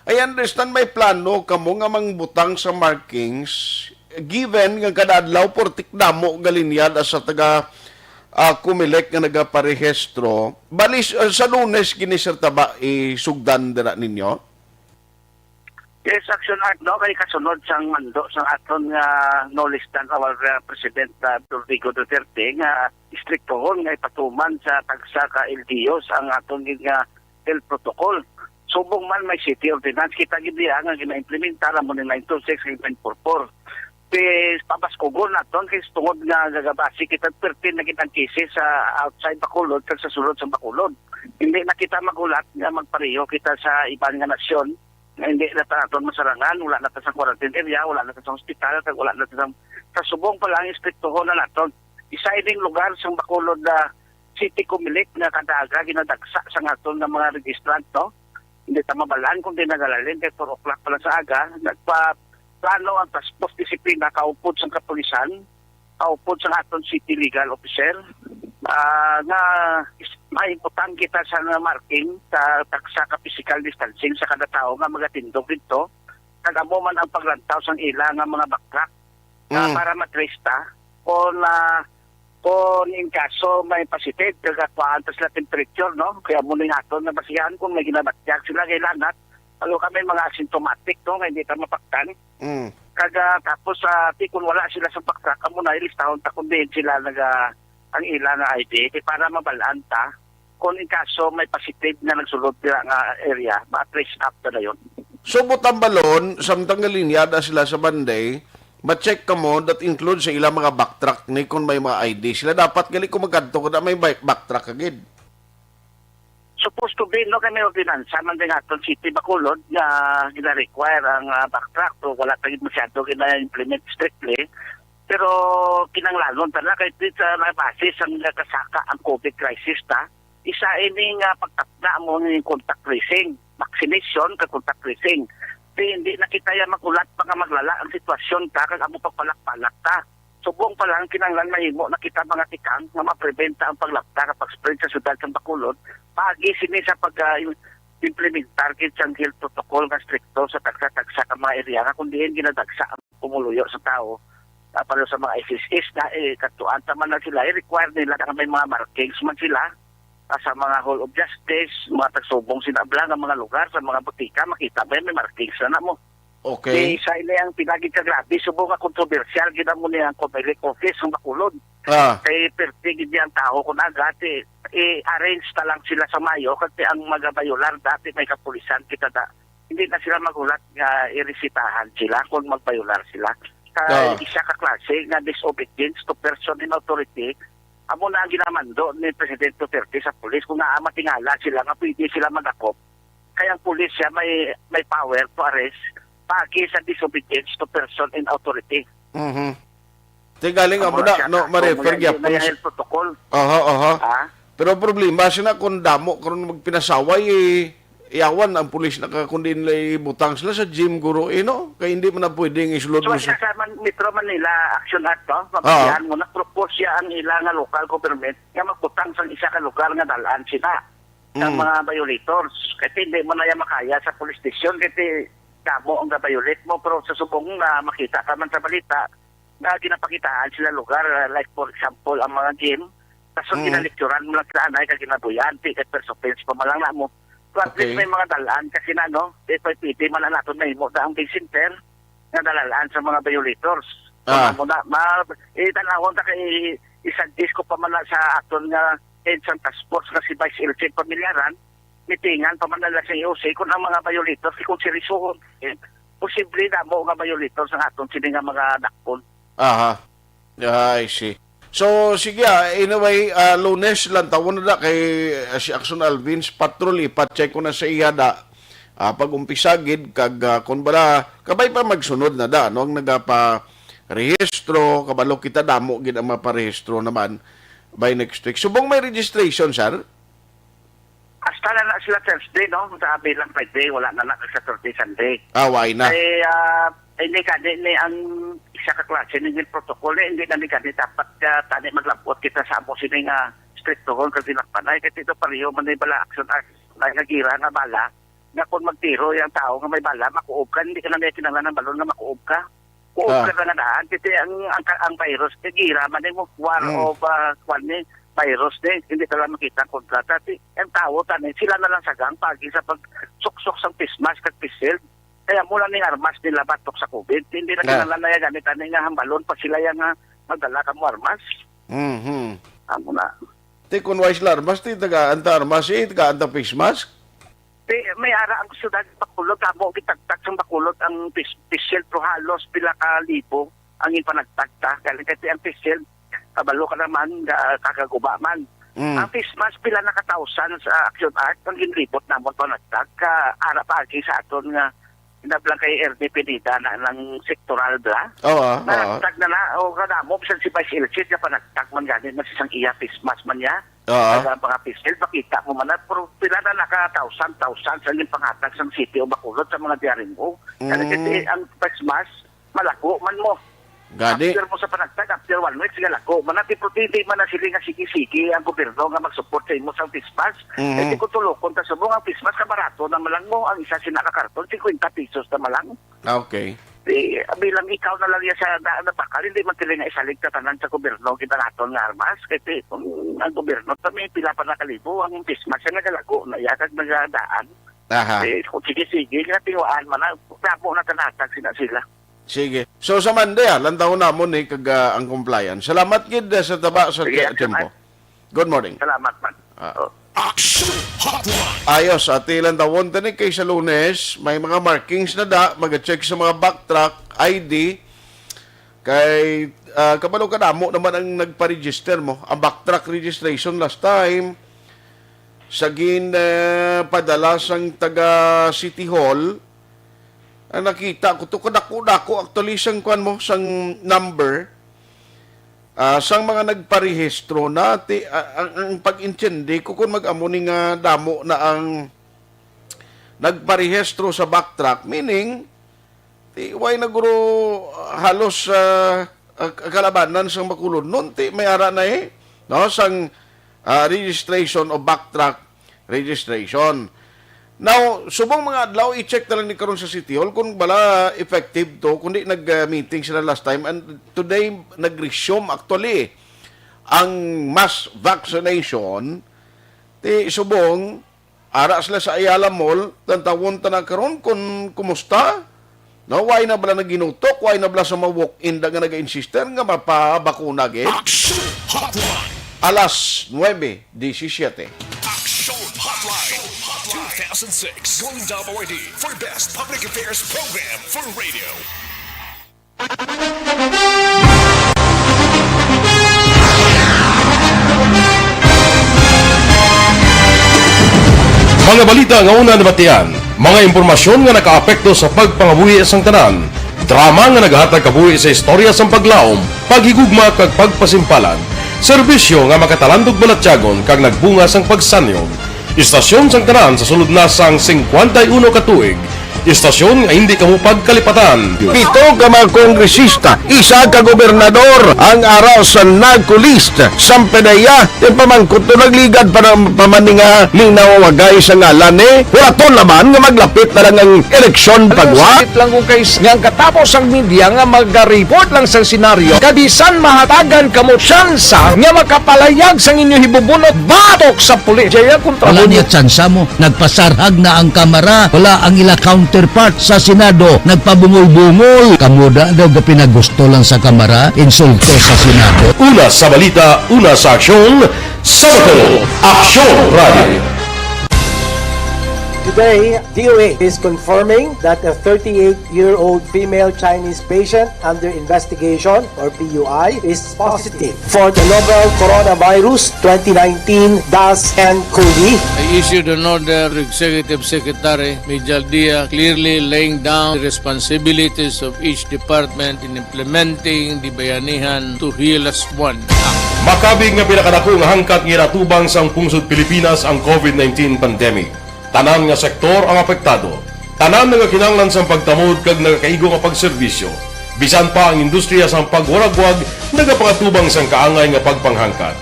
I understand may plano kamo nga mangbutang sa markings given nga kada adlaw portik damo galinyad sa taga Comelec nga nagaparehistro. Balis sa Lunes kini Sir Taba isugdan dira ninyo. Yes, Action Art, no? Kaya kasunod sang mando sang aton nga knowledge tan our President Rodrigo Duterte nga istriktohon nga ipatuman sa tagsa ka LTO ang aton nga health protocol. Subong man may city ordinance kita gid nga gina-implementar mo ni 926 and 944. Pabaskogon naton kay tungod nga gagabasi kita pertin na kitang cases sa outside Bacolod kag sa sulod sa Bacolod. Hindi na kita magulat nga magpareho kita sa ibang nga nasyon. Hindi na natin masarangan, wala na sa quarantine area, wala na sa hospital, wala na sa subong pa lang istriktohon na natin. Isa ining lugar sa Bacolod na City Comelec na kadaga ginadagsa sa aton ng mga registrant, no? Hindi ta mabalaan kung di nagalalin, kaya 4 o'clock pa lang sa aga, nagpa-plano ang task force disiplina, kaupod sa kapulisan, kaupod sa aton city legal officer, na maibutang kita sa marking sa taksa ka physical distancing sa kada tao nga magatindog dito kagamo man ang paglantaw sang ila nga mga backtrack para matrace ta kung in kaso may positive kagatuan tas la temperature no kaya mo ning aton na basihan kung may ginabatyak sila kailangan alo kami mga asymptomatic no nga hindi ta mapaktan kaga tapos kung wala sila sa backtrack amo na ilistahon ta kung din sila ang ila na ID para mabalaan ta kung in kaso may positive na nagsulod nila nga area, ma-trace up na yun. So, butang balon, samtang galinyada sila sa Monday, ma-check ka mo that includes sa ilang mga backtrack ni kung may mga ID. Sila dapat gali kung magkanto ko na may backtrack agad. Supposed to be, no, kami ordinansa, man din aton City Bacolod na gina-require ang backtrack. So, wala tagid masyado gina-implement strictly. Pero kinanglalon talaga kahit sa base sa kasaka ang COVID crisis ta, isa ining pagtakda mo ng contact tracing, vaccination ka contact tracing. Hindi na kita ya magulat pa nga maglala ang sitwasyon ta kag amo pagpalak-palak ta. Subong pa lang kinanglan mahimo na kita mga tikang nga mapreventa ang paglapta kapag spread sa syudad sa Bacolod, pagi sini sa implementar kit sang health protocol nga stricto sa tagsa-tagsa ka mga area nga kundi ginadagsa ang pumuluyo sa tao. Para sa mga SSS na katuan taman na sila, require nila na may mga markings man sila sa mga hall of justice, mga tagsubong sinabla ng mga lugar, sa mga butika, makita ba may markings na mo. Okay. Isa ila ang pinagid ka grabe, subong nga kontrobersyal, gina mo niya ang Comelec office ng Bacolod. Kay pertigid niya ang tao kung agad, i-arrange na lang sila sa Mayo, kasi ang magabayular dati may kapulisan, kita da, hindi na sila magulat nga iresitahan sila kung magbayular sila. Isa ka klase nga disobedience to person in authority amo na ang ginamando ni President Duterte sa pulis kung matingala sila nga pwede sila magakop kaya ang pulis siya may power to arrest pagi sa disobedience to person in authority. Ti galing nga mo na, no, ma-refer gyapon. May health protocol. Aha. Ha? Pero problema siya na kung damo karon magpinasaway iyawan ang pulis na kundi nila butang sila sa gym guro no kay hindi man na pwedeng isulod So mo siya sa sa Metro Manila Action Act to, pagbigyan mo nag-propose siya ang ilang nga local government nga magbutang sa isa ka lugar nga dalaan sila ng mga violators. Kasi hindi mo na yan makaya sa police station kasi kamo ang violate mo pero sa subong na makita ka man sa balita na ginapakitaan sila lugar like for example ang mga gym kaso ginalekturan mo lang sa anay kag ginabuyanti kay perso-pens pa malang na mo. So at least may mga dalaan kasi na no FIPD man na nato na imo sa ang base center nga dalaan sa mga violators. So mo na itanawon ta kay isang disco pa man na sa aton nga head sa task force nga si Vice Elchin Pamilyaran mitingan pa man na sa IOC kung ang mga violators kung seryosohon posible na mo nga violators ang aton sini nga mga dakpon. Aha. I see. So, sige, anyway, Lunes lang tawon na kay si Action Alvins patrol ipa-check ko na sa iya da. Pag umpisa gid kag kun bala kabay pa magsunod na da no ang nagapa rehistro kabalo kita damo gid ang maparehistro naman by next week. Subong may registration, sir? Hasta na sila Thursday, no? Sabi lang Friday, wala na sa Thursday, Sunday. Why na? Hindi ka, ang isa ka klase ng protocol, hindi na dapat tani maglabot kita sa amo sini nga strictohon kasi nakpanay. Kasi ito pariyo, man may bala action na nagira na bala, na kung magtiro yung tao nga may bala, makuob ka, hindi ka na may kinanglan ng balon nga makuob ka. Kuob ka na daan, kasi ang virus, gira man mo, war of virus din, hindi talaga makita ang kontrata. Ang tao, sila na lang sagang pagi sa pagsuksok sa pismas kag pisil. Kaya mula ning armas nila batok sa COVID, hindi na kinala na yan gamit nga hambalon pa sila yung magdala ka mo armas. Amo na. Ti kun wise la armas, ti taga anta armas, taga anta face mask? May ara ang syudad Bacolod, amo gitagtag sa Bacolod ang pisil pro halos pila ka libo ang ipanagtagta. Kasi ang pisil, kabalo ka naman, kakaguba man. Ang face mask pila na katausan sa Action Act, ang ginripot namon pa nagtag, ara pa sa aton nga inablang kay RDP Pinida na ng sektoral bla. Nagtag na o kada mo bisan si Vice Elchin na panagtag man ganin man isang iya face mask man niya. Mga pisil pakita mo man pero pila na naka-thousand sa yung pangatag sa city o Bacolod sa mga diaring mo. Kasi ang face mask malako man mo. Gani. After mo sa panagtag, after 1 week, sige lako. Manati protindi man na sila nga sige-sige ang gobyerno nga mag-support sa imo sa pismas. Kasi kung tulokon ta subong ang pismas ka barato na malang mo, ang isa sinakakarton, 50 pesos na malang. Okay. Bilang ikaw na lang yan sa bakal, hindi man tila nga isalig tatanan sa gobyerno kita naton nga armas. Kasi kung ang gobyerno, may pila pa na kalibo, ang pismas na nagalago na yatag nagadaan. Kung sige-sige, nga tiwaan man na, tapo na tanatag sila. Sige. So sa Monday, lantaw na mo ni kag ang compliance. Salamat gid sa taba sa tempo. Good morning. Salamat man. Action Hotline. Ayos, at ilan tawon tani kay sa Lunes, may mga markings na da, mag-check sa mga backtrack, ID, kay kabalo ka damo naman ang nagpa-register mo. Ang backtrack registration last time, sagin padala sang taga City Hall, ang nakita ko to kadako actually sang kuan mo sang number sang mga nagparehistro na ang pag-intindi ko kung mag-amo ni nga damo na ang nagparehistro sa backtrack meaning why na guro halos kalabanan sang Bacolod nun may ara na no sang registration o backtrack registration. Now, subong mga adlaw, i-check na lang ni karon sa City Hall kung bala effective to, kundi nag-meeting sila last time and today nag-resume actually ang mass vaccination subong ara sila sa Ayala Mall tantawon ta na karon kung kumusta no why na bala naginutok why na bala sa walk-in nga naga-insister nga mapabakuna gid Action Hotline. alas 9:17 Action Hotline 2006 Golden Dome Award for Best Public Affairs Program for Radio. Mga balita nga una nabatian, mga impormasyon nga nakaapekto sa pagpangabuhi sa tanan, Drama nga naghatag kabuhi sa istorya sang paglaom, paghigugma kag pagpasimpalan. Serbisyo nga makatalandog balatyagon kag nagbunga sang pagsanyog. Istasyon sang tanan sa sulod na sang 51 katuig. Istasyon nga hindi kamo pagkalipatan. Pito ka mga kongresista, isa ka gobernador, ang araw sa nagkulist, sampedaya, yung pamangkot to nagligad para pamaninga ning nawawagay sa ngalan wala to naman nga maglapit na lang ang eleksyon pagwa. Sakit lang kung kayo nga katapos ang media nga mag-report lang sa senaryo, kadisan mahatagan kamo tsansa nga makapalayag sang inyo hibubunot batok sa pulis. Jaya kontra Wala niya tsansa mo, nagpasarhag na ang kamera, wala ang ila counterpart sa Senado, nagpabungol-bungol. Kamuda daw ga pinagusto lang sa kamera, insulto sa Senado. Una sa balita, una sa aksyon, Sabado, Aksyon Radio. Today, DOA is confirming that a 38-year-old female Chinese patient under investigation, or PUI, is positive for the novel coronavirus 2019 DAS-CoV. I issued an order to Executive Secretary Mijal Dia clearly laying down the responsibilities of each department in implementing the Bayanihan to Heal as One Act. Makabig nga pinakadako nga hangkat nga natubang sang pungsod Pilipinas ang COVID-19 pandemic. Tanan nga sektor ang apektado. Tanan nga kinahanglan sang pagtamod kag nagakaigo nga pagserbisyo. Bisan pa ang industriya sang pagwaragwag nagapangatubang sang kaangay nga pagpanghangkat.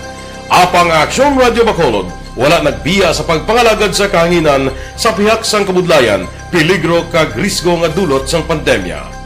Apang Aksyon Radio Bacolod wala nagbiya sa pagpangalagad sa kahanginan sa pihak sang kabudlayan, peligro kag risgo nga dulot sang pandemya.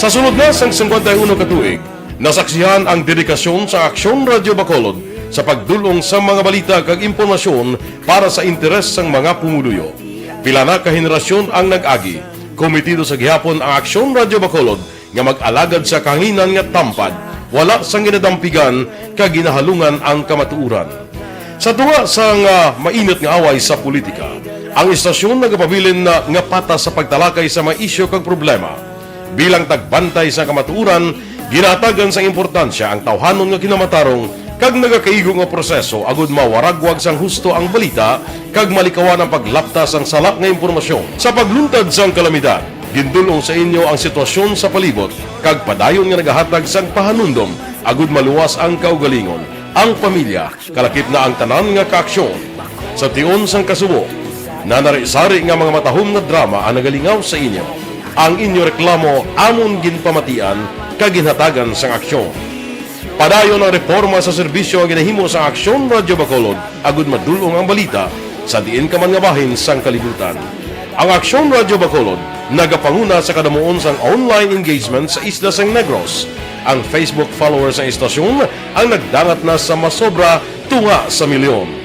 Sa sunod na sang 51 katuig, nasaksihan ang dedikasyon sa Aksyon Radio Bacolod sa pagdulong sa mga balita kag impormasyon para sa interes sang mga pumuluyo. Pila na ka henerasyon ang nag-agi, komitido sa gihapon ang Aksyon Radio Bacolod nga mag-alagad sa kahanginan nga tampad, wala sang ginadampigan kag ginahalungan ang kamatuuran. Sa tunga sang mainit nga away sa politika, ang istasyon nagapabilin na nga patas sa pagtalakay sa mga isyu kag problema. Bilang tagbantay sa kamatuuran, ginatagan sa importansya ang tawhanon nga kinamatarong kag nagakaigo nga proseso agud mawaragwag sang husto ang balita kag malikawan ang paglaptas ang salak nga impormasyon. Sa pagluntad sang kalamidad, gindulong sa inyo ang sitwasyon sa palibot kag padayon nga nagahatag sang pahanundom agud maluwas ang kaugalingon, ang pamilya, kalakip na ang tanan nga kaaksyon. Sa tion sang kasubo, nanari-sari nga mga matahom nga drama ang nagalingaw sa inyo. Ang inyo reklamo amon ginpamatian kag ginhatagan sang aksyon. Padayon ang reforma sa serbisyo ang ginahimo sa Aksyon Radio Bacolod agud madulong ang balita sa diin ka man nga bahin sang kalibutan. Ang Aksyon Radio Bacolod nagapanguna sa kadamuon sang online engagement sa isla sang Negros. Ang Facebook followers sa istasyon ang nagdangat na sa masobra tunga sa milyon.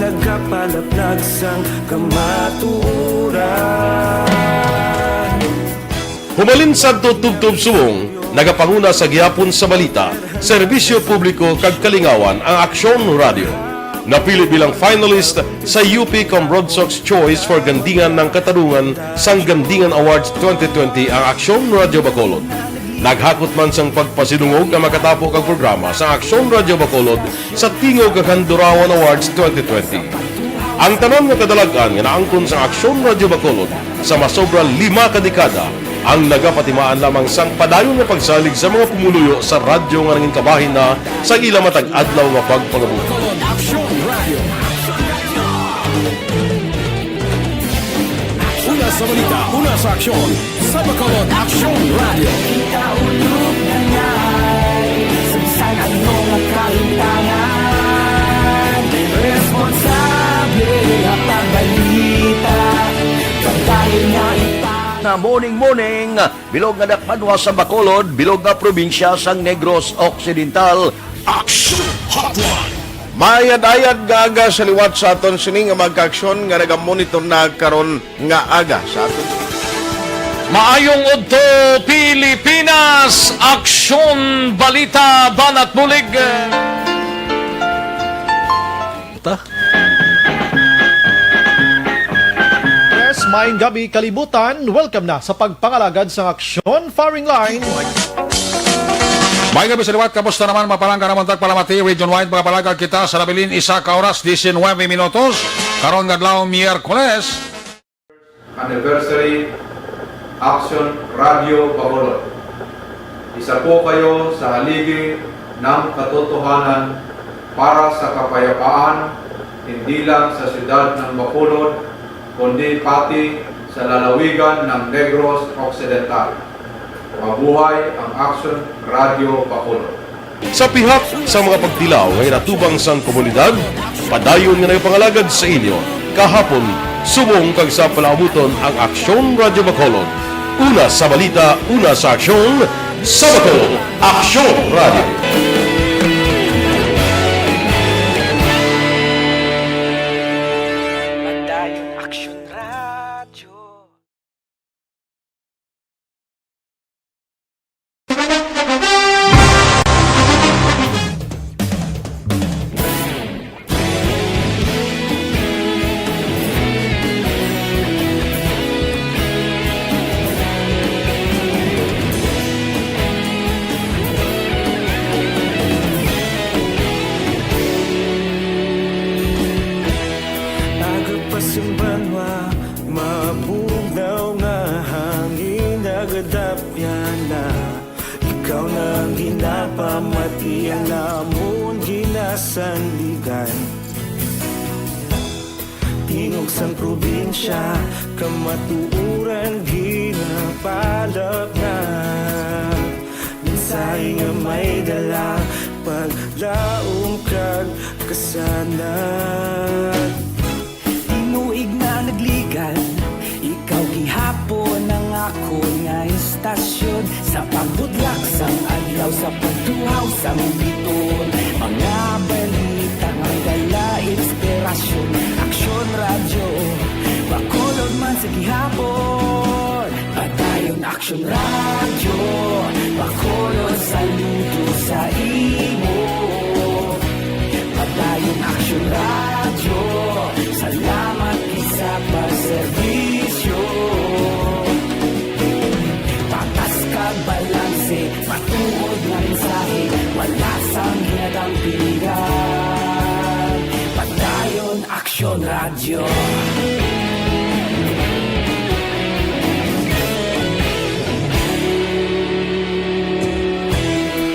Nagapalaplag sang kamaturan. Humalin sa tutubtub suwong, nagapanguna sa gihapon sa balita, serbisyo publiko kag kalingawan ang Aksyon Radio. Napili bilang finalist sa UP Red Sox Choice for Gandingan ng Katarungan sang Gandingan Awards 2020 ang Aksyon Radio Bacolod. Naghakot man sang pagpasidungog ang makatapo kag programa sa Aksyon Radio Bacolod sa Tingog kag Handurawan Awards 2020. Ang tanan nga kadalagan nga naangkon sa Aksyon Radio Bacolod sa masobra 5 ka dekada ang nagapatimaan lamang sang padayon nga pagsalig sa mga pumuluyo sa radyo nga nangin kabahin na sa ila matag adlaw nga pagpangabuhi. Una sa balita, una sa aksyon, sa Bacolod Aksyon Radio. Ikaulog na nga'y samsang anong kalintangan. Responsable at pagbalita, pagdahil nga Na morning, bilog nga dakpanwa sa Bacolod, bilog nga probinsya sang Negros Occidental. Aksyon Hotline. Mayad-ayad nga aga sa liwat sa aton sining nga magkaaksyon nga nagamonitor na karon nga aga sa aton. Maayong udto Pilipinas, Aksyon Balita Banat Bulig. Maayong gabi kalibutan. Welcome na sa pagpangalagad sa Aksyon Firing Line. May gabi sa liwat, kamusta naman mapalangga naman tagpalamati, region-wide mga palagag kita sa labilin isa ka oras, 19 minutos, karon ngadlaw Miyerkules. Anniversary Action Radio Bacolod. Isa po kayo sa haligi ng katotohanan para sa kapayapaan, hindi lang sa siyudad ng Bacolod, kundi pati sa lalawigan ng Negros Occidental. Mabuhay ang Action Radio Bacolod. Sa pihak sa mga pagtilaw ngay natubang sang komunidad, padayon nga nagpangalagad sa inyo. Kahapon, subong kag sa palaabuton ang Aksyon Radio Bacolod. Una sa balita, una sa aksyon, sa Bacolod, Aksyon Radio. Sang probinsya, kamatuuran, ginapalap na mensahe nga may dala, paglaom kag kasanat. Tinuig na nagligan, ikaw gihapon ang ako nga istasyon, sa pagbudlak sang adlaw, sa pagtuhaw sang biton, mga balita nga dala inspirasyon. Aksyon Radio Bacolod man sa gihapon, padayon Aksyon Radio Bacolod, saludo sa imo. Padayon Aksyon Radio, salamat isa pa serbisyo. Patas kag balanse, matuod nga mensahe, wala sang hinadang piligan. Padayon Aksyon Radio.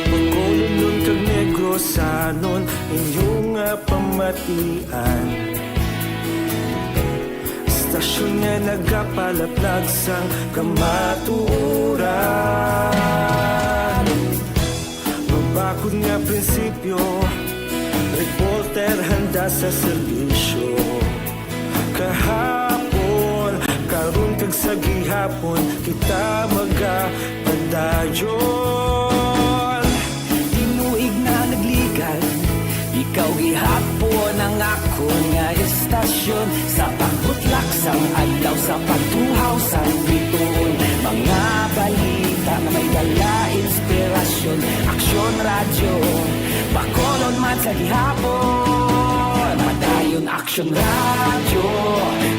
Bacolod nun kag Negros anon inyong pamatian. Stasyon nga nagapalaplag sang kamatuuran. Mabakod nga prinsipyo, reporter handa sa serbisyo. Kahapon, karon kag sa gihapon, kita magapadayon. Tinuig na nagligan, ikaw gihapon ang ako nga istasyon, sa pagbutlak sang adlaw, sa pagtuhaw sang biton, mga balita na may dala inspirasyon. Aksyon Radio Bacolod man sa gihapon, padayon Aksyon Radio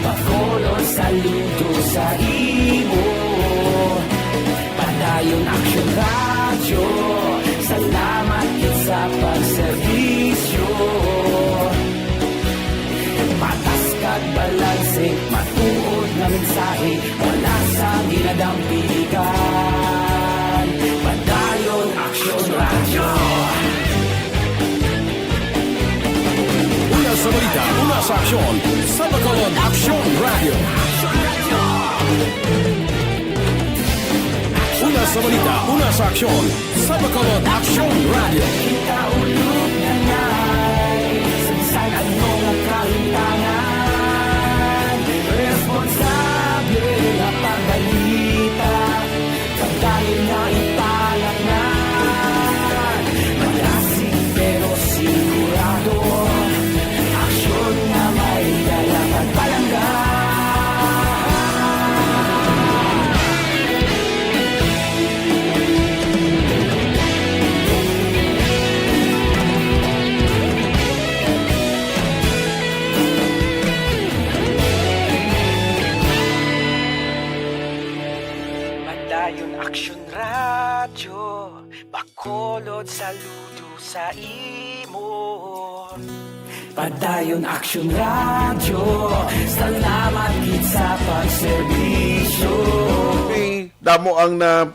Bacolod, saludo sa imo. Padayon Aksyon Radio, salamat sa pagserbisyo. Patas kag balanse, matuod na mensahe, wala sa ginadampigan. Padayon Aksyon Radio. Una sa balita, una sa aksyon, sa Bacolod, Aksyon Radio. Una sa balita, una sa aksyon, sa Bacolod, Aksyon Radio. Kita ulog na ngay, sansan ang mga kahintangan. Responsable na pagbalita, pagkain na ipalat na. Malasig pero sigurado, aksyon na may dala pagpalangga. radyo, Bacolod saludo sa imo. Padayon Action Radio, salamat gid sa pagserbisyo. Damo ang na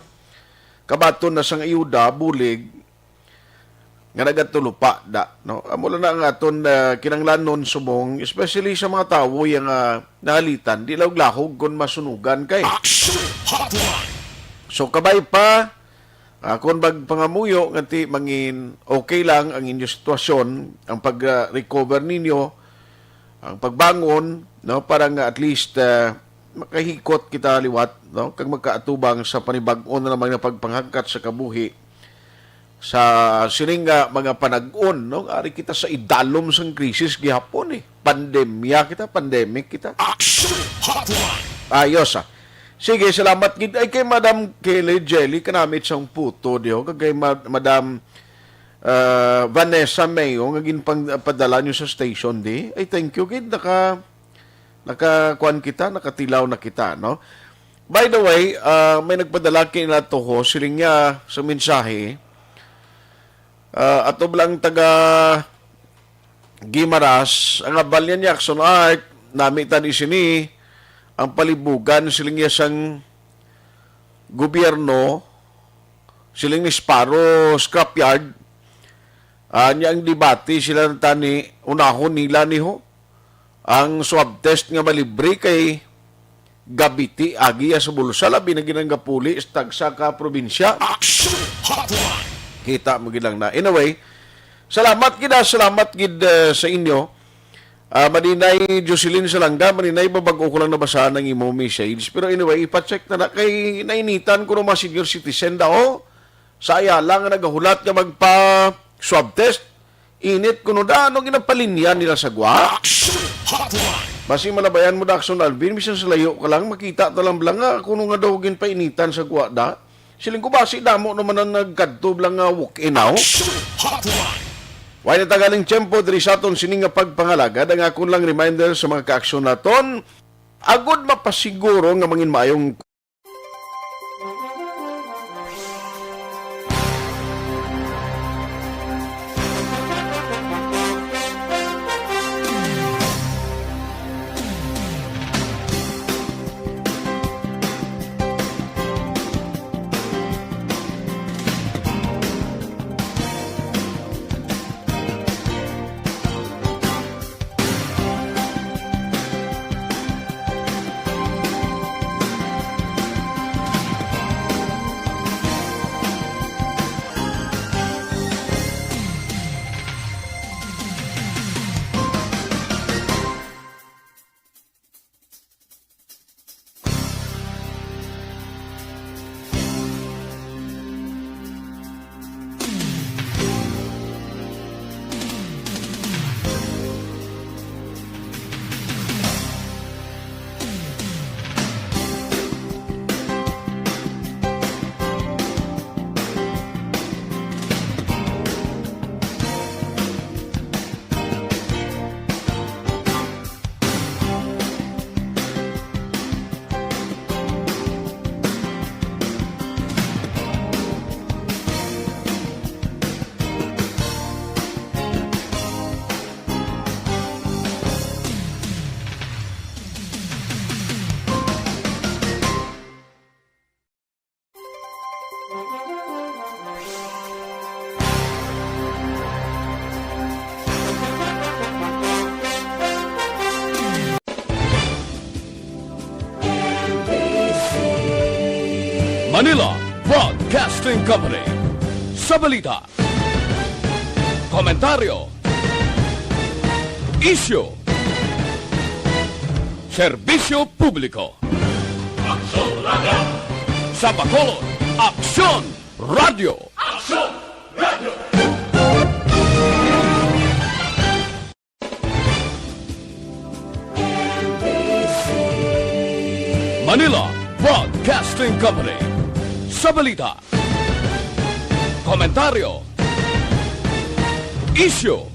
kabaton na sang ayuda, bulig, nga nagatulupa da. No? Amo lang na ang aton kinanglanon subong, especially sa mga tawo yung nahalitan, di lahog kung masunugan kay. So kabay pa, kung magpangamuyo, nganti mangin okay lang ang inyong sitwasyon, ang pag-recover ninyo, ang pagbangon, no, parang at least makahikot kita liwat, no, kag magkaatubang sa panibag-on na naman na pagpanghangkat sa kabuhi sa sininga mga panag-on, no, ari kita sa idalom sang krisis gihapon pandemya kita, pandemic kita. Ayos Sige, salamat gid ay kay Madam Kelly Jelly kanamit sang puto diho kay Madam Vanessa Mayo nga ginpadala nyo sa station di. Ay thank you gid nakakuan kita, nakatilaw na kita, no. By the way, may nagpadala kay nato ho siling niya sa mensahe. Ato lang taga Gimaras, ang abalyan niya Action Art, namitan isini ang palibugan siling sang gobyerno, siling ni Sparrow Scrapyard, niya ang debate sila ng tani, unahon nila niho, ang swab test nga malibre kay gabiti, agi sa bulsa, labi na ginanggapuli, tagsa ka probinsya. Kita mo gilang na. Anyway, salamat gid sa inyo. Maninay Jocelyn Salanga, maninay babago ko lang nabasa ng imo message. Pero anyway, ipacheck na kay nainitan ko ng mga senior citizen daw. Saya lang nagahulat nga magpa-swab test. Init ko no da, ano ginapalinya nila sa gwa? Basi malabayan mo da Action Alvin, misan sa layo ka lang, makita talang nga, kuno nga daw painitan sa gwa da. Siling ko basi damo naman ang nagkadtob lang nga walk-in now. Why na tagaling tiyempo diri sa aton sining nga pagpangalagad, ang akon lang reminder sa mga ka-aksyon naton, agud mapasiguro nga mangin maayong Manila Broadcasting Company. Sa balita, komentaryo, isyu, serbisyo publiko. Aksyon Radio! Sa Bacolod, Aksyon Radio! Aksyon Radio! Manila Broadcasting Company. Sa balita, komentaryo, isyu,